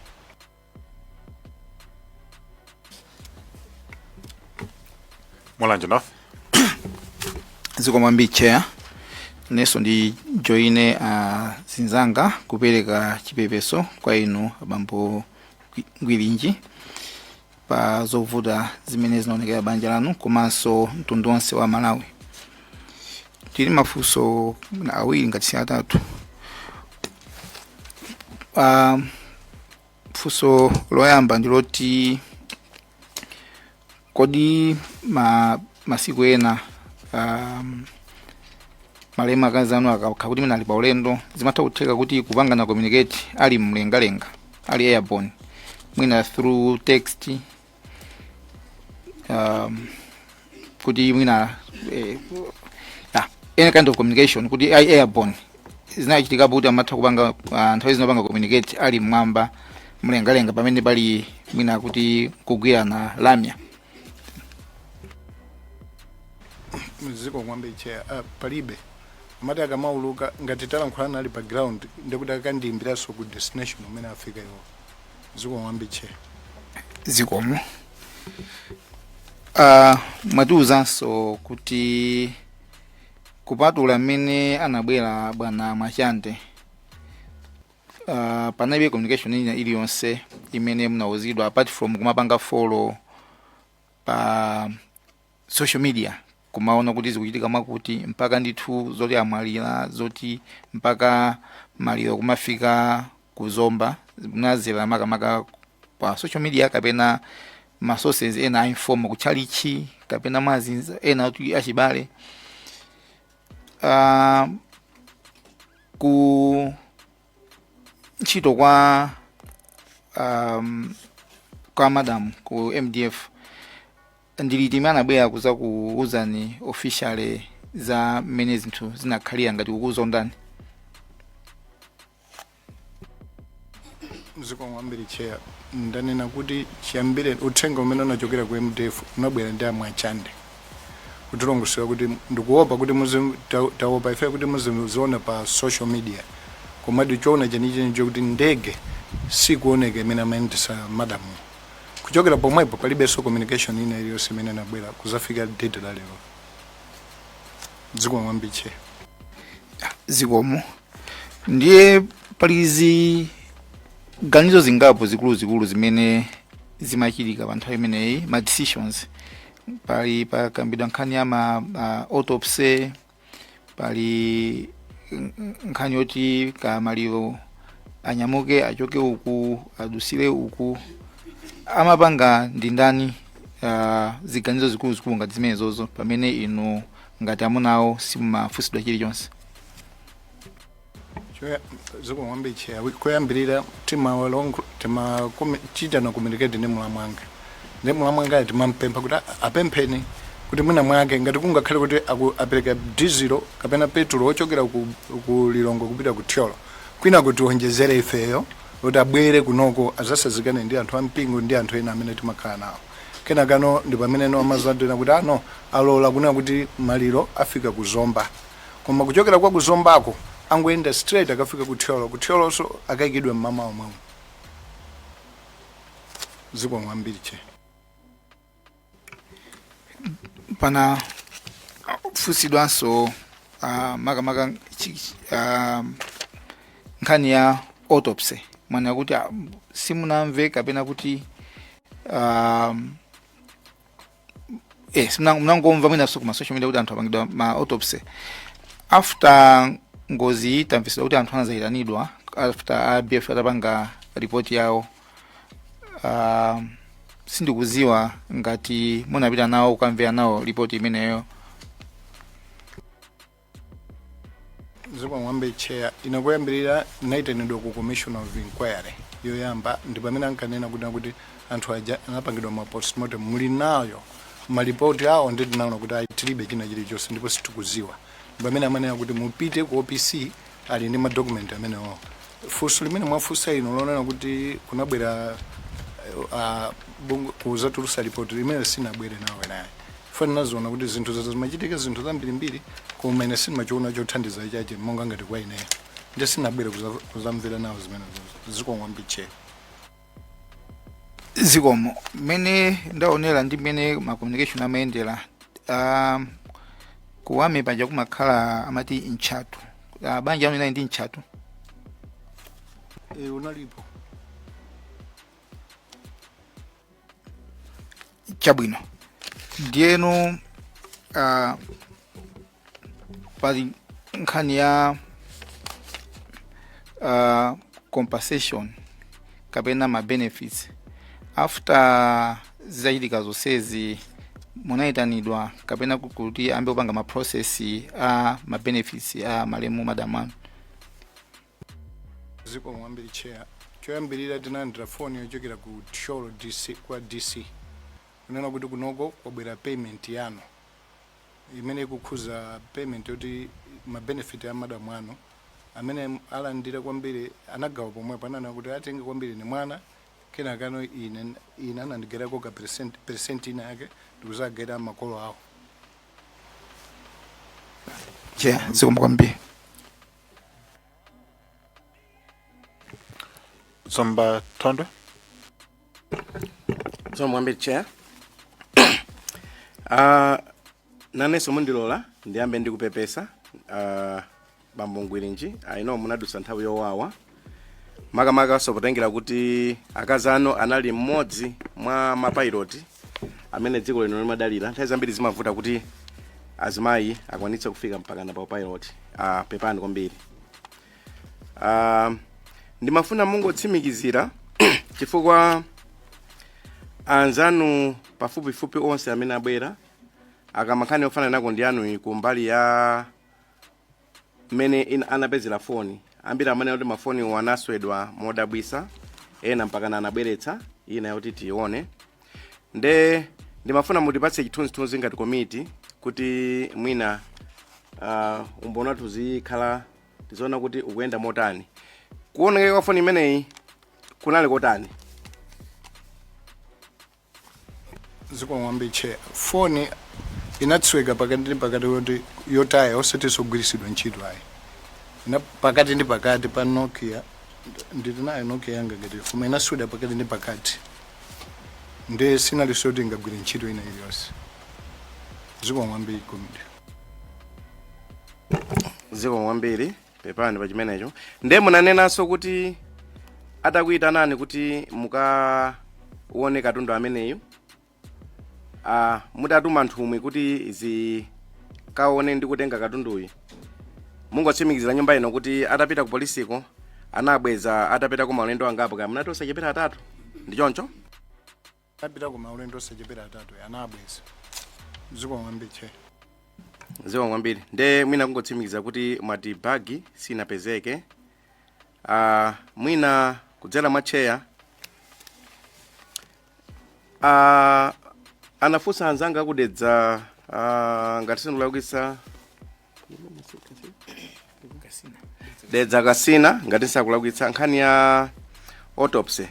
Mulanje North. Zikomwambi chair. Neso ndi joine zinzanga kupereka chipepeso kwa inu bambo Ngwilinji pa zovuta zimene zinaonekera banja lanu komanso mtundu wonse wa Malawi. Tili mafunso awiri ngati atatu. Funso loyamba ndiloti kodi masiku ena malema akazanu akakuti mina ali pa ulendo zimatha kutheka kuti kupangana communicate ali mlengalenga ali airborne mwina through text kuti mwina any kind of communication kuti airborne zinachitika kuti amatha kupanga nthawi zinapanga communicate ali mwamba mlengalenga pamene pali mwina kuti kugwira na lamya. Zikomwambi chair. Palibe amati akamauluka ngati talankhula nali pa ground ndikuti akandiyimbiraso ku destination umene afika iwo. Zikomo kwambiri. Zikomo. Mwatiwuzanso kuti kupatula mmene anabwera bwana Mwachande panalibe communication ina iliyonse imene munawuzidwa apart from kumapanga follow pa social media kumaona kuti zikuchitika mwakuti mpaka ndithu zoti amwalira zoti mpaka maliro kumafika kuzomba munazera makamaka pa social media kapena ma sources ena inform kuchalichi kapena mazinza ena kuti achibale ku ntchito kwa madam ku MDF ndiliti imene anabwera kuza kuuzani officially za mmene zinthu zinakhalira ngati kukuza ndani. Zikomo kwambiri chair. Ndanena kuti chiyambire uthenga umene unachokera ku MDF unabwera ndi Mwachande kutilongosola kuti ndikuopa kuti taopa ife kuti muziona pa social media koma ndichoona chenichenicho kuti ndege sikuoneka imene amayendesa madamu kuchokera pomwepo palibenso communication ina iliyonse imene inabwera kuzafika date la lero. Zikomo kwambiri chair. Zikomo ndiye palizi ganizo zingapo zikulu zimene zimachitika pa nthawi imeneyi ma decisions pali pakambidwa nkhani ya autopsy pali nkhani yoti kamaliro anyamuke achoke uku adusire uku amapanga ndi ndani ziganizo zikulu ngati zimenezozo pamene inu ngati amunawo simumafunsidwa chilichonse. Zikomo kwambiri chair. Kuyambirira chita na communicate ndi Mulamwanga. Ndi Mulamwanga timampempha kuti apempheni kuti mwina mwake ngati kungakhale kuti apereka diesel kapena petrol ochokera ku Lilongo kupita ku Thyolo. Kwina kuti onjezere ifeyo kuti abwere kunoko azasazikane ndi anthu ampingo ndi anthu ena amene timakhala nawo. Kenakano ndi pamene no amazadena kuti alola kunena kuti maliro afika kuzomba. Koma kuchokera kwa kuzombako angoenda straight akafika ku Thyolo so akayikidwe mmama omwe. Zikomo kwambiri chair. Pana fusidwanso makamaka nkhani ya autopsy mwana kuti simunamve kapena kuti mnangomva mwina ku social media kuti anthu apangidwa ma autopsy after ngozi tamvisa kuti anthu anazayitanidwa after ABF atapanga report yawo. Sindikuziwa ngati munapita nawo ukamvera nawo report imeneyo. Zikomo kwambiri chair. Inakuyambirira naitanidwa ku commission of inquiry yoyamba ndi pamene ankanena kuti anthu aja anapangidwa ma postmortem muli nayo malipoti awo ndi tinaona kuti tilibe china chilichonse ndipo situkuziwa. Pamene amanena kuti mupite ku OPC ali ndi ma document amenewo. Funso limene mwafunsa ino lonena kuti kunabwera kuza tulusa report limene sinabwere nawe naye. Funa nazoona kuti zinthu zimachitika zinthu zambirimbiri koma ine simachiona chothandiza chache monga ngati kwa ine. Nje sinabwere kuzamvera nawo zimene zikomo kwambiri chair. Zikomo mene ndaonera ndi mene ma communication amayendera kuwame paja kumakhala amati inchatu banja amene ndi inchatu Unalipo. Chabwino ndieno pali nkhani ya compensation kapena ma benefits after zachitika zonsezi munayitanidwa kapena kuti ambe kupanga ma process ma benefits malemu madamano. Zikomo kwambiri chair. Choyambirira tinalandira phone yochokera ku Thyolo DC kwa DC. Kunena kuti kunoko kwabwera payment yano imene ikukhuza payment yoti ma benefit ya madamu ano amene alandira kwambiri anagawa pomwe panana kuti atenge kwambiri ni mwana kenakano ine anandigerako ka percent ina yake ndikuzagera makolo awo. Chair, zikomo kwambiri. Zomba Thondwe. Zikomo kwambiri chair. Nanenso mundilola ndiyambe ndikupepesa bambo Ngwirinji. I know munadusa nthawi yowawa. Makamaka potengera kuti akazi ano anali mmodzi mwa mapiloti amene dziko lino limadalira. Nthawi zambiri zimavuta kuti azimayi akwanitse kufika mpaka na pa pilot. Pepani kwambiri. Ndimafuna mungotsimikizira chifukwa anzanu pafupifupi onse amene abwera akamakhani ofana nako ndi anu kumbali ya mene anapezera foni. Ambira amene kuti mafoni wanaswedwa modabwisa ena mpaka na anabweretsa ina yoti tione. Ndimafuna mutipatse chithunzithunzi ngati komiti kuti mwina umbona tuzikhala tizoona kuti ukuyenda motani. Kuoneka kwa foni imeneyi kunali kotani? Zikomo kwambiri chair. Foni inatsweka pakati kuti yotaya osati sogwirisidwa ntchito ayi. Pakati ndi pakati pa Nokia ndinayo Nokia yanga ngati fuma inasweda pakati ndi pakati. Nde sinali soti ngagwira ntchito ina iliyonse. Zikomo kwambiri komiti. Zikomo kwambiri pepani pa chimenecho. Nde munanenanso kuti atakuyitanani kuti mukaone katundu ameneyo. Mutatuma nthumwi kuti zikaone ndi kutenga katunduyi. Mungotsimikizira nyumba ino kuti atapita ku polisiko anabweza atapita ku maulendo angapo kaya munati osachepera atatu. Ndi choncho? Atapita ku maulendo osachepera atatu anabweza. Zikomo kwambiri chair. Zikomo kwambiri. Nde mwina kungotsimikiza kuti mwati bagi sinapezeke. Mwina kudzera mwa chair. Anafusa anzanga kudedza ngati sinulakwisa dedza kasina ngati sakulakwitsa nkhani ya autopsy.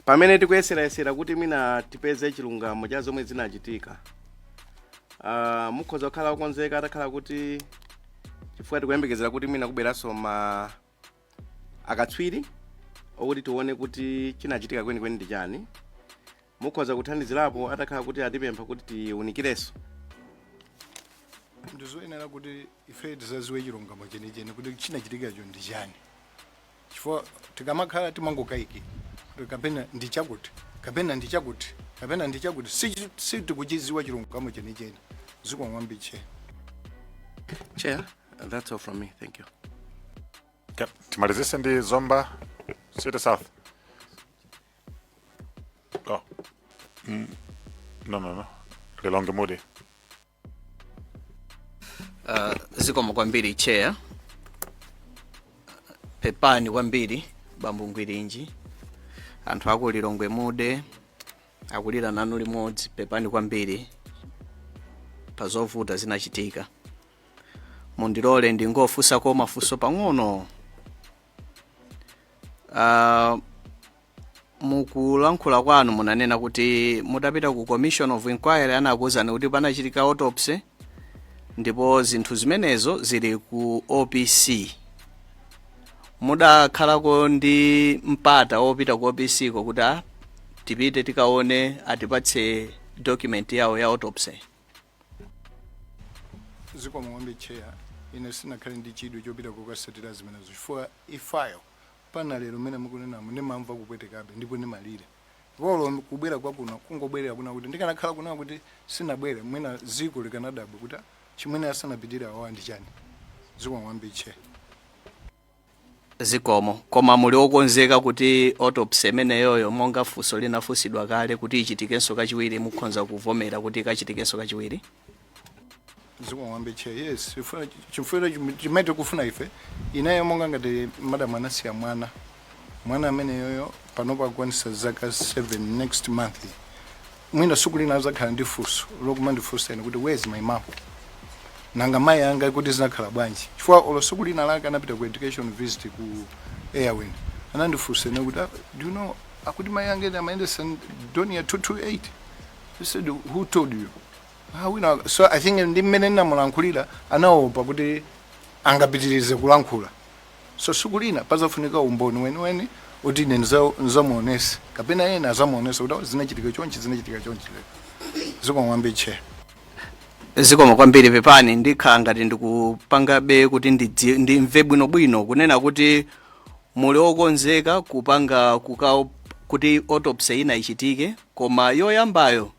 Pamene tikuyesera kuti mwina tipeze chilungamo cha zomwe zinachitika. Mukhoza kukhala okonzeka atakhala kuti chifukwa tikuyembekezera kuti mwina kubweranso akatswiri okuti tione kuti chinachitika kwenikweni ndi chani. Mukhoza kuthandizirapo atakhala kuti atipempha kuti tiunikireso. Ndizoyenera kuti ife tizaziwe chilungamo chenicheni kuti chinachitika ndi chani. Chifukwa tikamakhala timangokaiki kapena ndichakuti kapena ndichakuti kapena ndichakuti si tikuchiziwa chilungamo chenicheni. Zikomo kwambiri chair. Chair, that's all from me. Thank you. Okay. Timalizise ndi Zomba City South. Oh. No. Lilonge Mudi. Zikomo kwambiri chair. Pepani kwambiri bambo Ngwirinji. Anthu aku Lilongwe Mude akulira nanu limodzi. Pepani kwambiri pazovuta zinachitika. Mundilole ndingofunsa ko mafunso pang'ono. Mukulankhula kwanu munanena kuti mutapita ku Commission of Inquiry anakuwuzani kuti panachitika autopsy ndipo zinthu zimenezo zili ku OPC. Mudakhalako ndi mpata opita ku OPC ko kuti tipite tikaone atipatse document yawo ya autopsy. Zikomo kwambiri chair. Ine sinakhale ndi chidwi chopita kukasatira zimenezo chifukwa ifayo pana lero mene mukunenamo ndimamva kupwetekabe ndipo ndimalire. Wolo kubwera kwakuno kungobwerera kuna kuti ndikanakhala kuna kuti sinabwere mwina ziko likanadabwe kuti chimene asanapitira awa ndi chani. Zikomo kwambiri chair. Zikomo koma muli okonzeka kuti autopsy imeneyoyo monga funso linafusidwa kale kuti ichitikenso kachiwiri mukhonza kuvomera kuti ikachitikenso kachiwiri. Zikomo kwambiri chair. Yes, chifukwa chimene kufuna ife inayo monga ngati madam anasiya mwana amene yoyo panopa akwanisa zaka 7 next month. Mwina sukulina azakhala ndi funso lokuma ndifunsa ine kuti where's my mom. Nanga mai anga kuti zinakhala bwanji. Chifukwa olosukulina lake anapita ku education visit ku Airwin. Anandifunsa ine kuti do you know akuti mai anga amaenda Donia 228. He said who told you? wina so I think ndi mmene namulankhulira anaopa kuti angapitirize kulankhula so sikulina pazafunika umboni weniweni kuti ine nzamuonesa kapena yena azamuonesa kuti zinachitika chonchi zikomwambe che zikomo kwambiri Pepani ndikhala ngati ndikupangabe kuti ndimve bwinobwino kunena kuti muli okonzeka kupanga kuti autopsy ina ichitike koma yoyambayo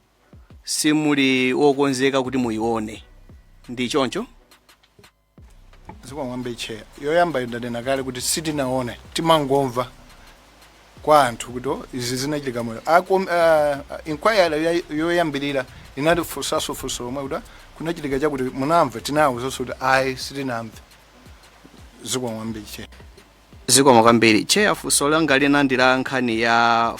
simuli okonzeka kuti muione ndi choncho zikomwambe che yoyamba ndanena kale kuti sitinaone timangomva kwa anthu kuti izi zinachitika moyo inquiry yoyambirira inati fuso omwe kuti kunachitika chakuti munamva tinawo zonse kuti ayi sitinamve zikomwambe che zikomo kwambiri che funso langa linandira nkhani ya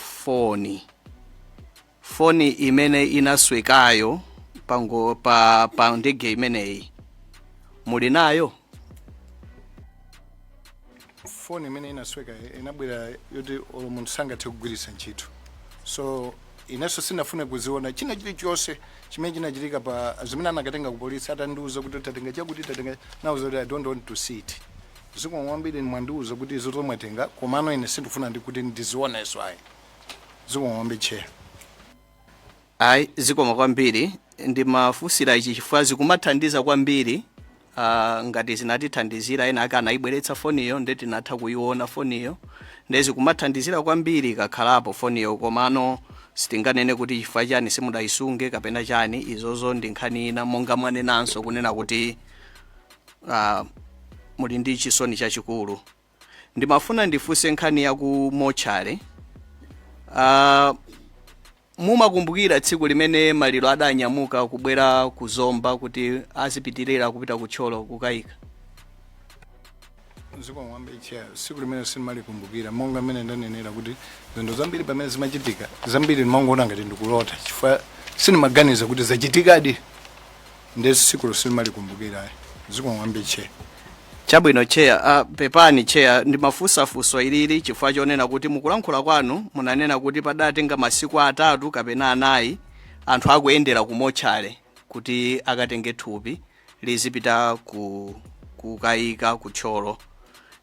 foni imene inaswekayo pa ndege imeneyi muli nayo foni imene inasweka inabwera yoti munthu sangathe kugwiritsa ntchito so inenso sinafune kuziona china chilichonse chimene chinachitika pa zimene anakatenga ku polisi atandiuza kuti tatenga chakuti tatenga nauza kuti I don't want to see it zikomwambiri mwandiuza kuti izo zomwetenga komano ine sindifuna kuti ndizioneso ayi zikomwambe che ayi zikomo kwambiri ndimafunsira ichi chifukwa zikumathandiza kwambiri ngati zinatithandizira ena ake anayibweretsa foniyo ndi tinatha kuiona foniyo ndezi kumathandizira kwambiri kakhalapo foniyo komano sitinganene kuti chifukwa chani simudayisunge kapena chani izozo ndi nkhani ina monga mwanenanso kunena kuti muli ndi chisoni chachikulu ndimafuna ndifunse nkhani ya ku mochare mumakumbukira tsiku limene maliro adanyamuka kubwera kuzomba kuti azipitirira kupita kutcholo kukayika zikomwambe che siku limene sindimalikumbukira monga mmene ndanenera kuti zinthu zambiri pamene zimachitika zambiri ndimangoona ngati ndikulota chifukwa sindimaganiza kuti zachitikadi ndesi siku sindimalikumbukira zikomwambe che chabwino cheya Pepani cheya ndimafunsafunso ilili chifukwa chonena kuti mukulankhula kwanu munanena kuti padatenga masiku 3 kapena 4 anthu akuyendera ku mochare kuti akatenge thupi lizipita kukayika kutcholo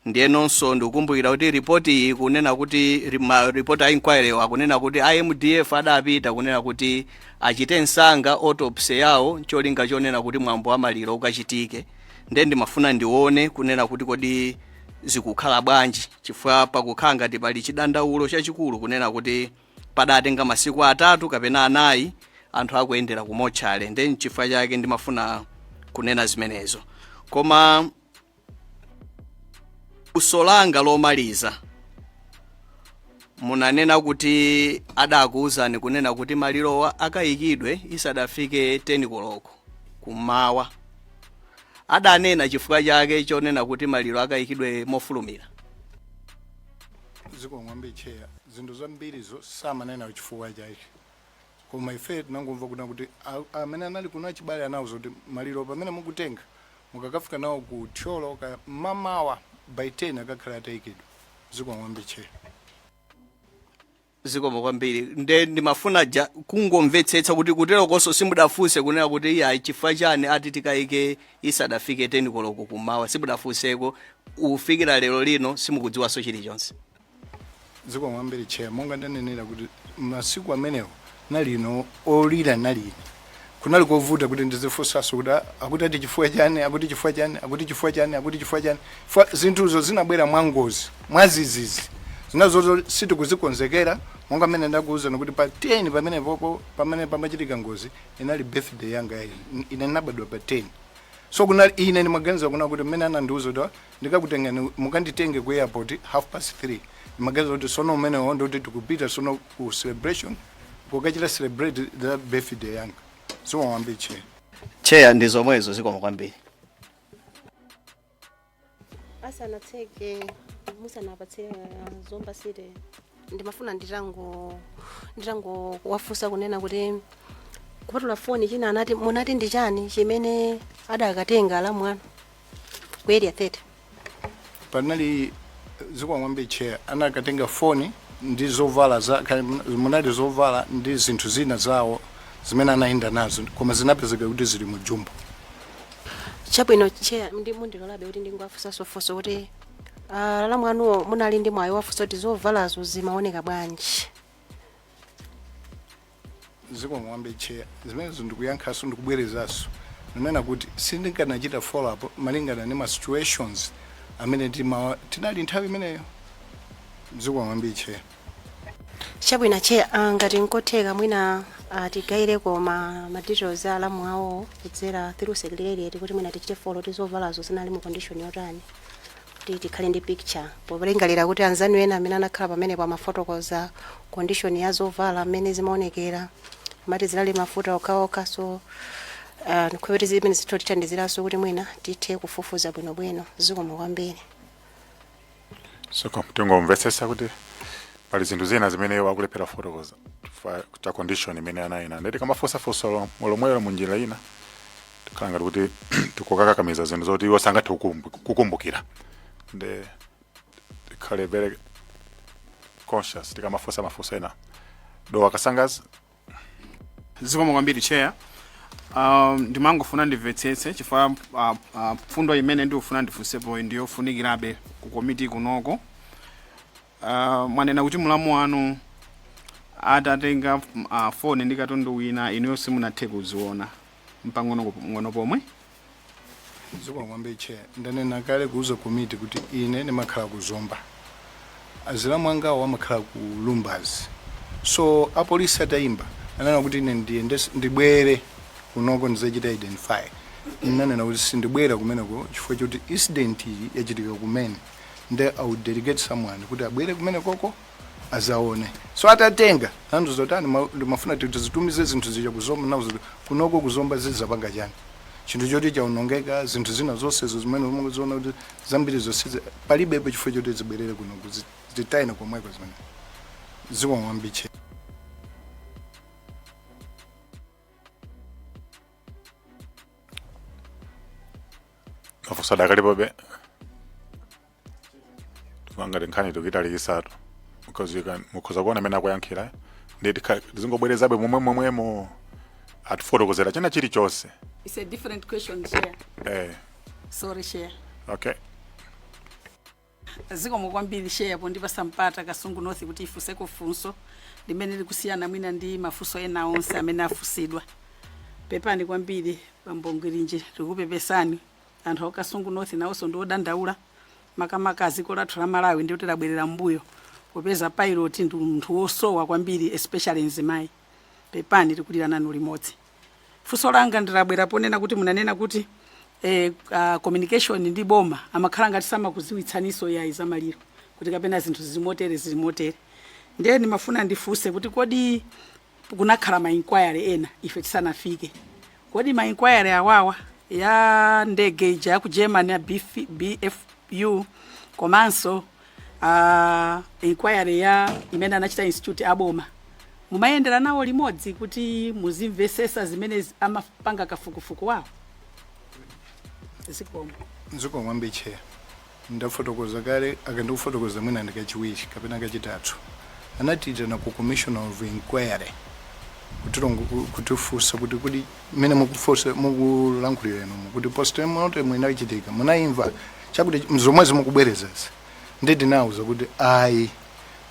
ndiye nonso ndikukumbukira kuti ripoti iyi kunena kuti report ya inquiry akunena kuti IMDF adapita kunena kuti achite nsanga autopsy yawo cholinga chonena kuti mwambo wa maliro ukachitike ndiye ndimafuna ndione kunena kuti kodi zikukhala bwanji chifukwa pakukhala ngati pali chidandaulo chachikulu kunena kuti padatenga masiku 3 kapena 4 anthu akuyendera ku mochare ndiye chifukwa chake ndimafuna kunena zimenezo koma usolanga lomaliza munanena kuti adakuuzani kunena kuti malirowa akayikidwe isadafike 10 koloko kumawa adanena chifukwa chake chonena kuti maliro akayikidwe mofulumira zikomwambe cheya zinthu zambirizo samanena chifukwa chake koma ife tinangomva kuti amene anali kuno achibale anawuza kuti maliro pamene mukutenga mukakafika nawo ku tcholo mamawa by 10 akakhala atayikidwa zikomwambe cheya zikomo kwambiri nde ndimafuna kungomvetsetsa kuti kutero konso simudafunse kunena kuti iya chifukwa chani ati tikayike isadafike 10 koloko kumawa simudafunseko ufikira lero lino simukudziwaso chilichonse zikomwambiri cheya monga ndanenera kuti masiku amenewo nalino olira nalini kunali kovuta kuti ndizifunsaso kuti akuti ati chifukwa chani akuti chifukwa chani akuti chifukwa chani akuti chifukwa chani zinthuzo zinabwera mwangozi mwazizizi zinazozo sitikuzikonzekera monga mmene ndakuuza kuti pa 10 pamene popo pamene pamachitika ngozi inali birthday yanga ine nabadwa pa 10 so kuna ine ndimaganiza kuna kuti mmene anandiuza kuti ndikakutengani mukanditenge ku airport 3:30 ndimaganiza kuti sono mmene wondo kuti tikupita sono ku celebration kukachita celebrate the birthday yanga so wambe cheya ndizomwezo zikomo kwambiri asanatseke musanapatsire Zomba City ndimafuna nditango wafusa kunena kuti kupatula foni china anati munati ndi chani chimene adakatenga la mwana ku area 30 panali zikomwambe cheya anakatenga foni ndi zovala za munali zovala ndi zinthu zina zawo zimene anayenda nazo koma zinapezeka kuti zili mu jumbo. Chabwino chair ndi mundilolabe kuti ndingowafunsa funso kuti la mwanuwo munali ndi mwayi wafunsa kuti zovalazo zimaoneka bwanji. Ziko mwambe chair zimenezo ndikuyankhaso ndikubwerezaso nanena kuti sindinkanachita follow up malingana ndi ma situations amene tinali nthawi imeneyo. Ziko mwambe chair. Chabwino chair ngati nkotheka mwina tigayireko ma details ala mwawo kudzera through secretariat kuti mwina tichite follow tizovalazo zinali mu condition yotani kuti tikhale ndi picture polingalira kuti anzanu ena amene anakhala pamene pa mafotokoza condition ya zovala amene zimaonekera mati zinali mafuta okaoka so ndikhulupirira zimene zitotithandiziraso kuti mwina tithe kufufuza bwinobwino. Zikomo kwambiri. Soko tingomvesesa kuti pali zinthu zina zimene wakulephera fotokoza cha condition imene anayina ndeti kamafosa lomwelo munjira ina tikanga kuti tikukakamiza zinthu zoti iwo sangathe kukumbukira nde tikhale very conscious tikamafosa ena do akasangazi. Zikomo kwambiri chair. Ndimangofuna ndimvetsetse chifukwa fundo imene ndikufuna ndifunsepo ndiyofunikirabe ku komiti kunoko. Mwanena kuti mulamu wanu atatenga phone ndi katundu wina inu simunathe kuziona mpang'ono pomwe. Ziko mwambe chair ndanena kale kuuza komiti kuti ine ndimakhala kuzomba azilamu angawo amakhala ku Lumbazi so apolisi atayimba ananena kuti ine ndibwere kunoko ndizachita identify nanena kuti sindibwera kumeneko chifukwa choti incident iyi yachitika kumene nde I would delegate someone kuti abwere kumene koko azaone so atatenga anthu zotani ndimafuna tizitumize zinthu zija kuzomba nazo kunoko kuzomba zizapanga chani chinthu choti chaonongeka zinthu zina zonsezo zimene mukuziona kuti zambiri zonse palibepo chifukwa choti zibwerere kunoko zitayina komweko zimene. Ziko mwambe chair. Afusa dakalipo be tukanga nkhani tukitali isatu mukhoza kuona amene akuyankhira ndeti zingobwerezabe momwemo atifotokozera china chilichonse. It's a different question, Chair. Sorry, Chair. Okay. Zikomo kwambiri Chair apo ndipasampata Kasungu North kuti ifuseko funso limene likusiyana mwina ndi mafunso ena onse amene afusidwa. Pepani kwambiri pambongwirinje tikupepesani anthu a Kasungu North nawonso ndiodandaula makamaka aziko lathu la Malawi ndi kuti labwerera mbuyo popeza pilot ndi munthu wosowa kwambiri especially nzimayi. Pepani tikulirana limodzi. Funso langa ndilabwera ponena kuti munanena kuti communication ndi boma amakhala ngati samakuziwitsaniso ya izamaliro kuti kapena zinthu zilimotere ndiye ndimafuna ndifunse kuti kodi kunakhala ma inquiry ena ife tisanafike kodi ma inquiry awawa ya ndege ija ya ku Germany ya BFU komanso inquiry ya imene anachita institute aboma mumayendera nawo limodzi kuti muzimvesesa zimene amapanga kafukufuku wawo. Ziko mwambe chair ndafotokoza kale akandifotokoza mwina ndikachiwiri kapena kachitatu anatitana ku commissioner of inquiry kutifunsa kuti mene mukufunsa mukulankhulira ino kuti postmortem inachitika munaimva chakuti mzomwezi mukubwerezasa ndedi nauza kuti ayi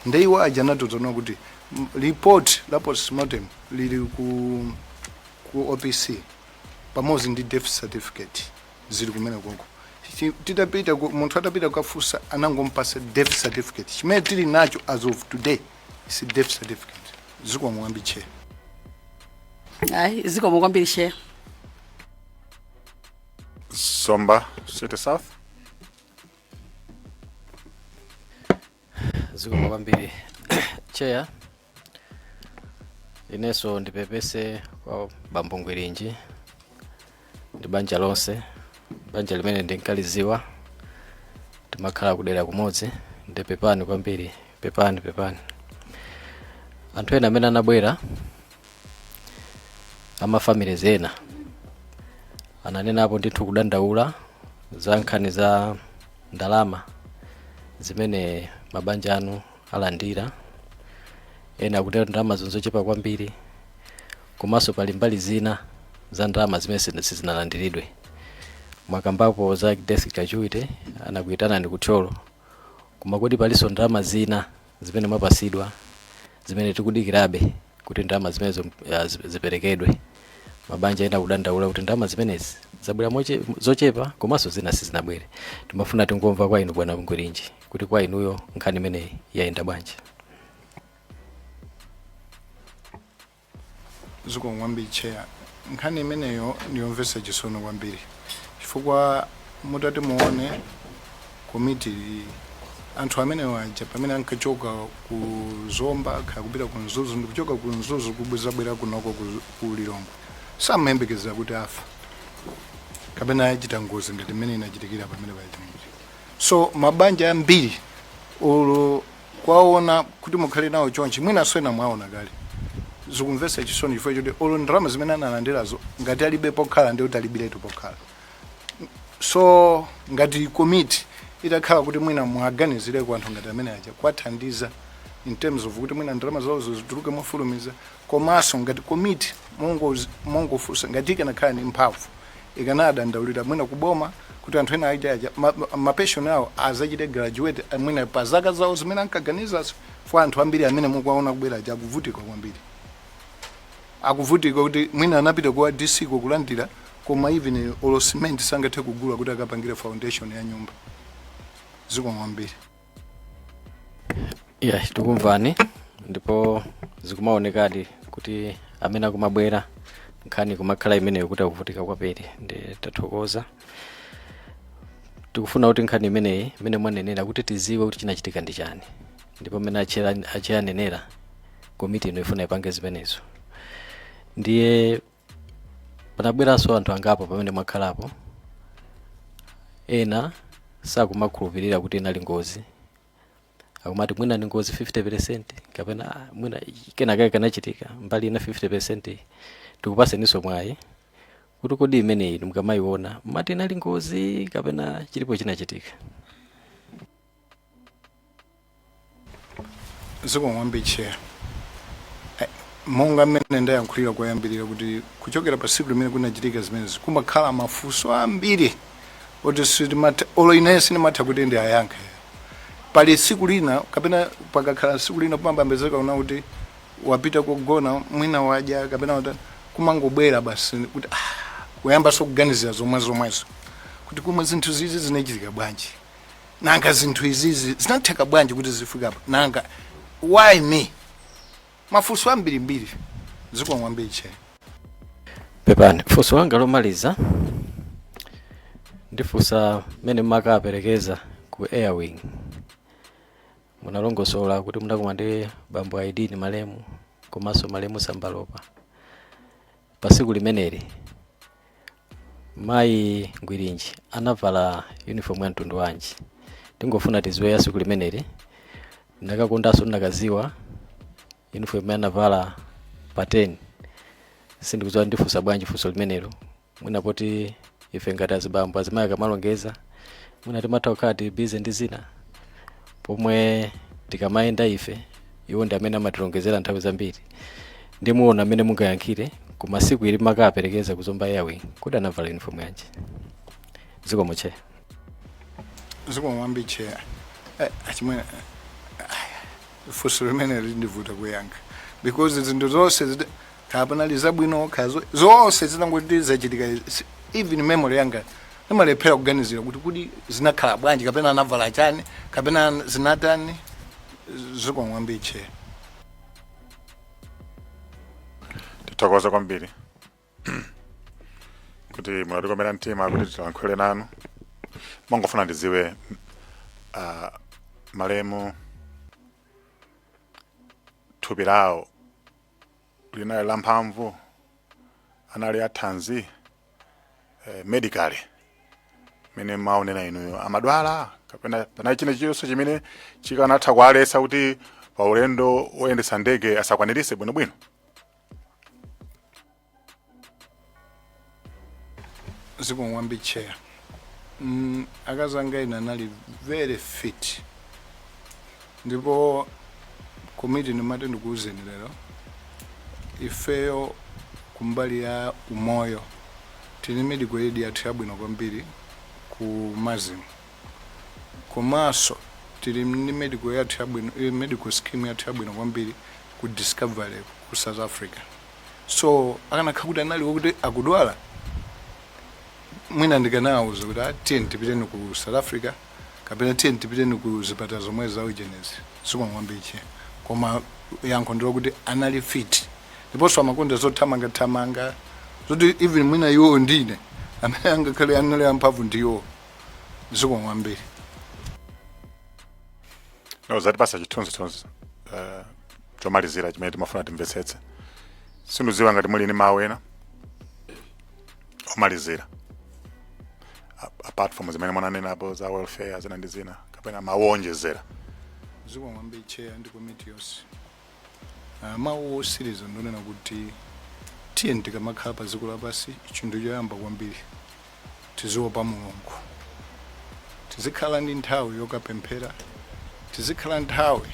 ndeiwa aja natozona kuti report la postmortem lili ku OPC pamodzi ndi death certificate zili kumene koko titapita munthu atapita kukafunsa anangompasa death certificate chimene tili nacho as of today is death certificate. Ziko mwambi chair. Ziko mwambiri chair. Somba City South. Ziko mwambiri chair. Ineso ndipepese kwa Bambongwirinji ndi banja lonse banja limene ndinkaliziwa timakhala kudera kumodzi ndi pepani kwambiri pepani anthu ena amene anabwera amafamilies ena ananena apo ndithu kudandaula za nkhani za ndalama zimene mabanja anu alandira ena kuti ndalama zonzochepa kwambiri komanso pali mbali zina za ndalama zimene sizinalandiridwe. Mwakambapo za desk gratuity anakuitana ndi kutcholo, koma kuti palinso ndalama zina zimene mwapasidwa zimene tikudikirabe kuti ndalama zimenezo ziperekedwe. Mabanja ena kudandaula kuti ndalama zimenezi zabwera zochepa komanso zina sizinabwere. Timafuna tingomva kwa inu bwana Mgwirinji kuti kwa inuyo nkhani imeneyi yayenda bwanji. Zikomo kwambiri chair, nkhani imeneyo ndiyomvetsa chisono kwambiri chifukwa mutati muone komiti anthu amenewo aja pamene ankachoka ku Zomba kupita ku Mzuzu ndi kuchoka ku Mzuzu kubwera kunoko ku Lilongwe samayembekeza kuti afa kapena achita ngozi ngati imene inachitikira pamene pachitikira. So mabanja ambiri kwaona kuti mukhale nawo chonchi mwina swena mwaona kale zikumvetsa chisoni chifukwa choti ndalama zimene analandirazo ngati alibe pokhala ndi utalibiretu pokhala. So ngati komiti itakhala kuti mwina mwaganizire ku anthu ngati amene aja kwathandiza in terms of kuti mwina ndalama zawo zituluke mofulumiza, komanso ngati komiti mongofunsa ngati ikanakhala ndi mphamvu ikanadandaulira mwina kuboma kuti anthu ena aja mapeshoni awo azachite graduate mwina pa zaka zawo zimene ankaganizazo. Fwa anthu ambiri amene mukuwaona kubwera aja akuvutika kwambiri, akuvutika kuti mwina anapita kwa DC kulandira koma even olo cement sangathe kugula kuti akapangire foundation ya nyumba. Zikomo kwambiri. Yeah, tikumvani ndipo zikumaonekadi kuti amene akumabwera nkhani kumakhala imeneyo kuti akuvutika kwaperi. Ndi tathokoza, tikufuna kuti nkhani imeneyi imene mwanenera kuti tiziwe kuti chinachitika ndi chani, ndipo amene achiyanenera komiti ino ifuna ipange zimenezo. Ndiye panabweranso anthu angapo pamene mwakhalapo ena sakumakhulupirira kuti inali ngozi, akumati mwina ni ngozi 50% kapena mwina kenaka kanachitika mbali ina 50%. Tikupaseniso mwayi kuti kodi imeneyi mukamayiona mati inali ngozi kapena chilipo chinachitika. Zikomo kwambiri chair, monga mmene ndayankhulira koyambirira kuti kuchokera pa tsiku limene kunachitika zimenezi kumakhala mafunso ambiri oti olo ine sinimatha kuti ndi ayankhe. Pali tsiku lina kapena pakakhala tsiku lina pamabambezeka una kuti wapita kugona mwina wadya kapena kumangobwera basi kuti kuyambanso kuganizira zomwezo kuti kumwe zinthu zizi zinachitika bwanji, nanga zinthu izizi zinatheka bwanji kuti zifika apa, nanga why me, mafunso ambirimbiri. Zikomo kwambiri chair. Pepani funso wanga lomaliza ndifunsa mene makaperekeza ku Airwing. Munalongosola kuti munakuma ndi bambo Aidini Malemu komanso Malemu Sambalopa. Pa tsiku limeneli mayi Mgwirinji anavala uniform ya mtundu wanji? Tingofuna tiziwe ya tsiku limeneli ndakakondanso ndakaziwa uniform anavala pa 10. Sindikudziwa ndifunsa bwanji funso limenelo, mwina poti ife ngati azibambo azimayi kamalongeza mwina timatha kukhala busy ndi zina pomwe tikamayenda ife iwo ndi amene amatilongezera nthawi zambiri. Ndimuona amene mungayankhire ku masiku ili makaperekeza kuzomba Airwing kuti anavala uniform yanji. Zikomo chair. Zikomo kwambiri chair. Achimwe funso limeneli ndivuta kuyankha because zinthu zonse kapena lizabwino khazo zonse zinangoti zachitika, even memory yanga nimalephera kuganizira kuti zinakhala bwanji kapena anavala chani kapena zinatani. Zikomo kwambiri chair. Tithokoza kwambiri kuti munatikomera mtima kuti tilankhule nanu. Mongofuna ndiziwe Malemu thupi lawo linali lamphamvu, anali athanzi medically mene maonena inuyo amadwala kapena pana china chiyonso chimene chikanatha kualesa kuti pa ulendo woyendesa ndege asakwanirise bwinobwino? Zikomo kwambiri chair. Akazanga ina anali very fit, ndipo komiti nimati ndikuuzeni lero ifeyo kumbali ya umoyo tili medical aid yathu yabwino kwambiri ku Mazim, komanso tili ndi medical yathu yabwino, medical scheme yathu yabwino kwambiri ku Discovery ku South Africa. So akanakhala kuti anali kuti akudwala mwina ndikanawuza kuti tiye tipiteni ku South Africa kapena tiye tipiteni ku zipatala zomwe za ujenezi sikwang'ambiche, koma yankho ndilo kuti anali fit ndiponso amakonda zothamanga zoti even mwina iwo ndine amene angakhale anali amphamvu ndiwo sikwang'ambiri. No, zati pasa chithunzi chomalizira chimene timafuna timvetsetse. Sindidziwa ngati muli ni mawu ena omalizira apart from zimene mwananena apo za welfare zina ndi zina kapena mawonjezera. Zikwang'ambiri chair ndi committee yonse. Mawu osiriza ndonena kuti tiye tikamakhala pa dziko lapansi chinthu choyamba kwambiri tiziopa Mulungu, tizikhala ndi nthawi yokapemphera, tizikhala nthawi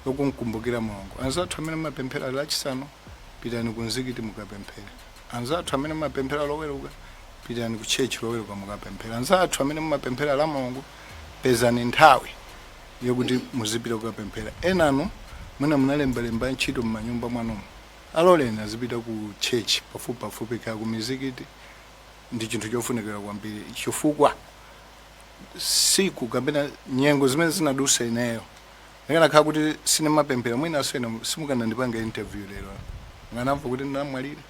yokumkumbukira Mulungu. Anzathu amene mapemphera lachisanu pitani ku mzikiti mukapemphera, anzathu amene mapemphera loweruka pitani ku chechi loweruka mukapemphera, anzathu amene mapemphera la Mulungu pezani nthawi yokuti muzipita kukapemphera. Enanu mwina munalembalemba ntchito m'manyumba mwanu, aloleni azipita ku chechi pafupi kaya ku mizikiti. Ndi chinthu chofunikira kwambiri chifukwa siku kapena nyengo zimene zinadusa ineyo ndikanakhala kuti sine mapemphera mwina asene simukanandipanga interview lero nganamva kuti ndinamwalira.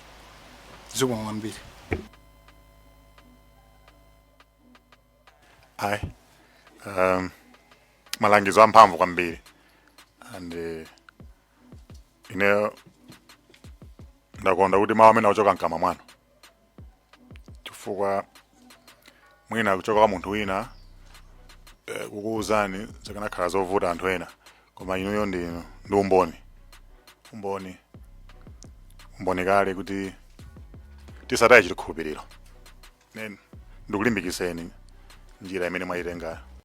Zikwang'ambiri. Ayi malangizo amphamvu kwambiri and ine ndakonda kuti mawu amene akuchoka mkamwa mwanu chifukwa mwina kuchoka kwa munthu wina kukuwuzani zikanakhala zovuta anthu ena, koma inuyo ndi umboni kale kuti tisataye chikhulupiriro. Ndikulimbikiseni njira imene mwayitengayo.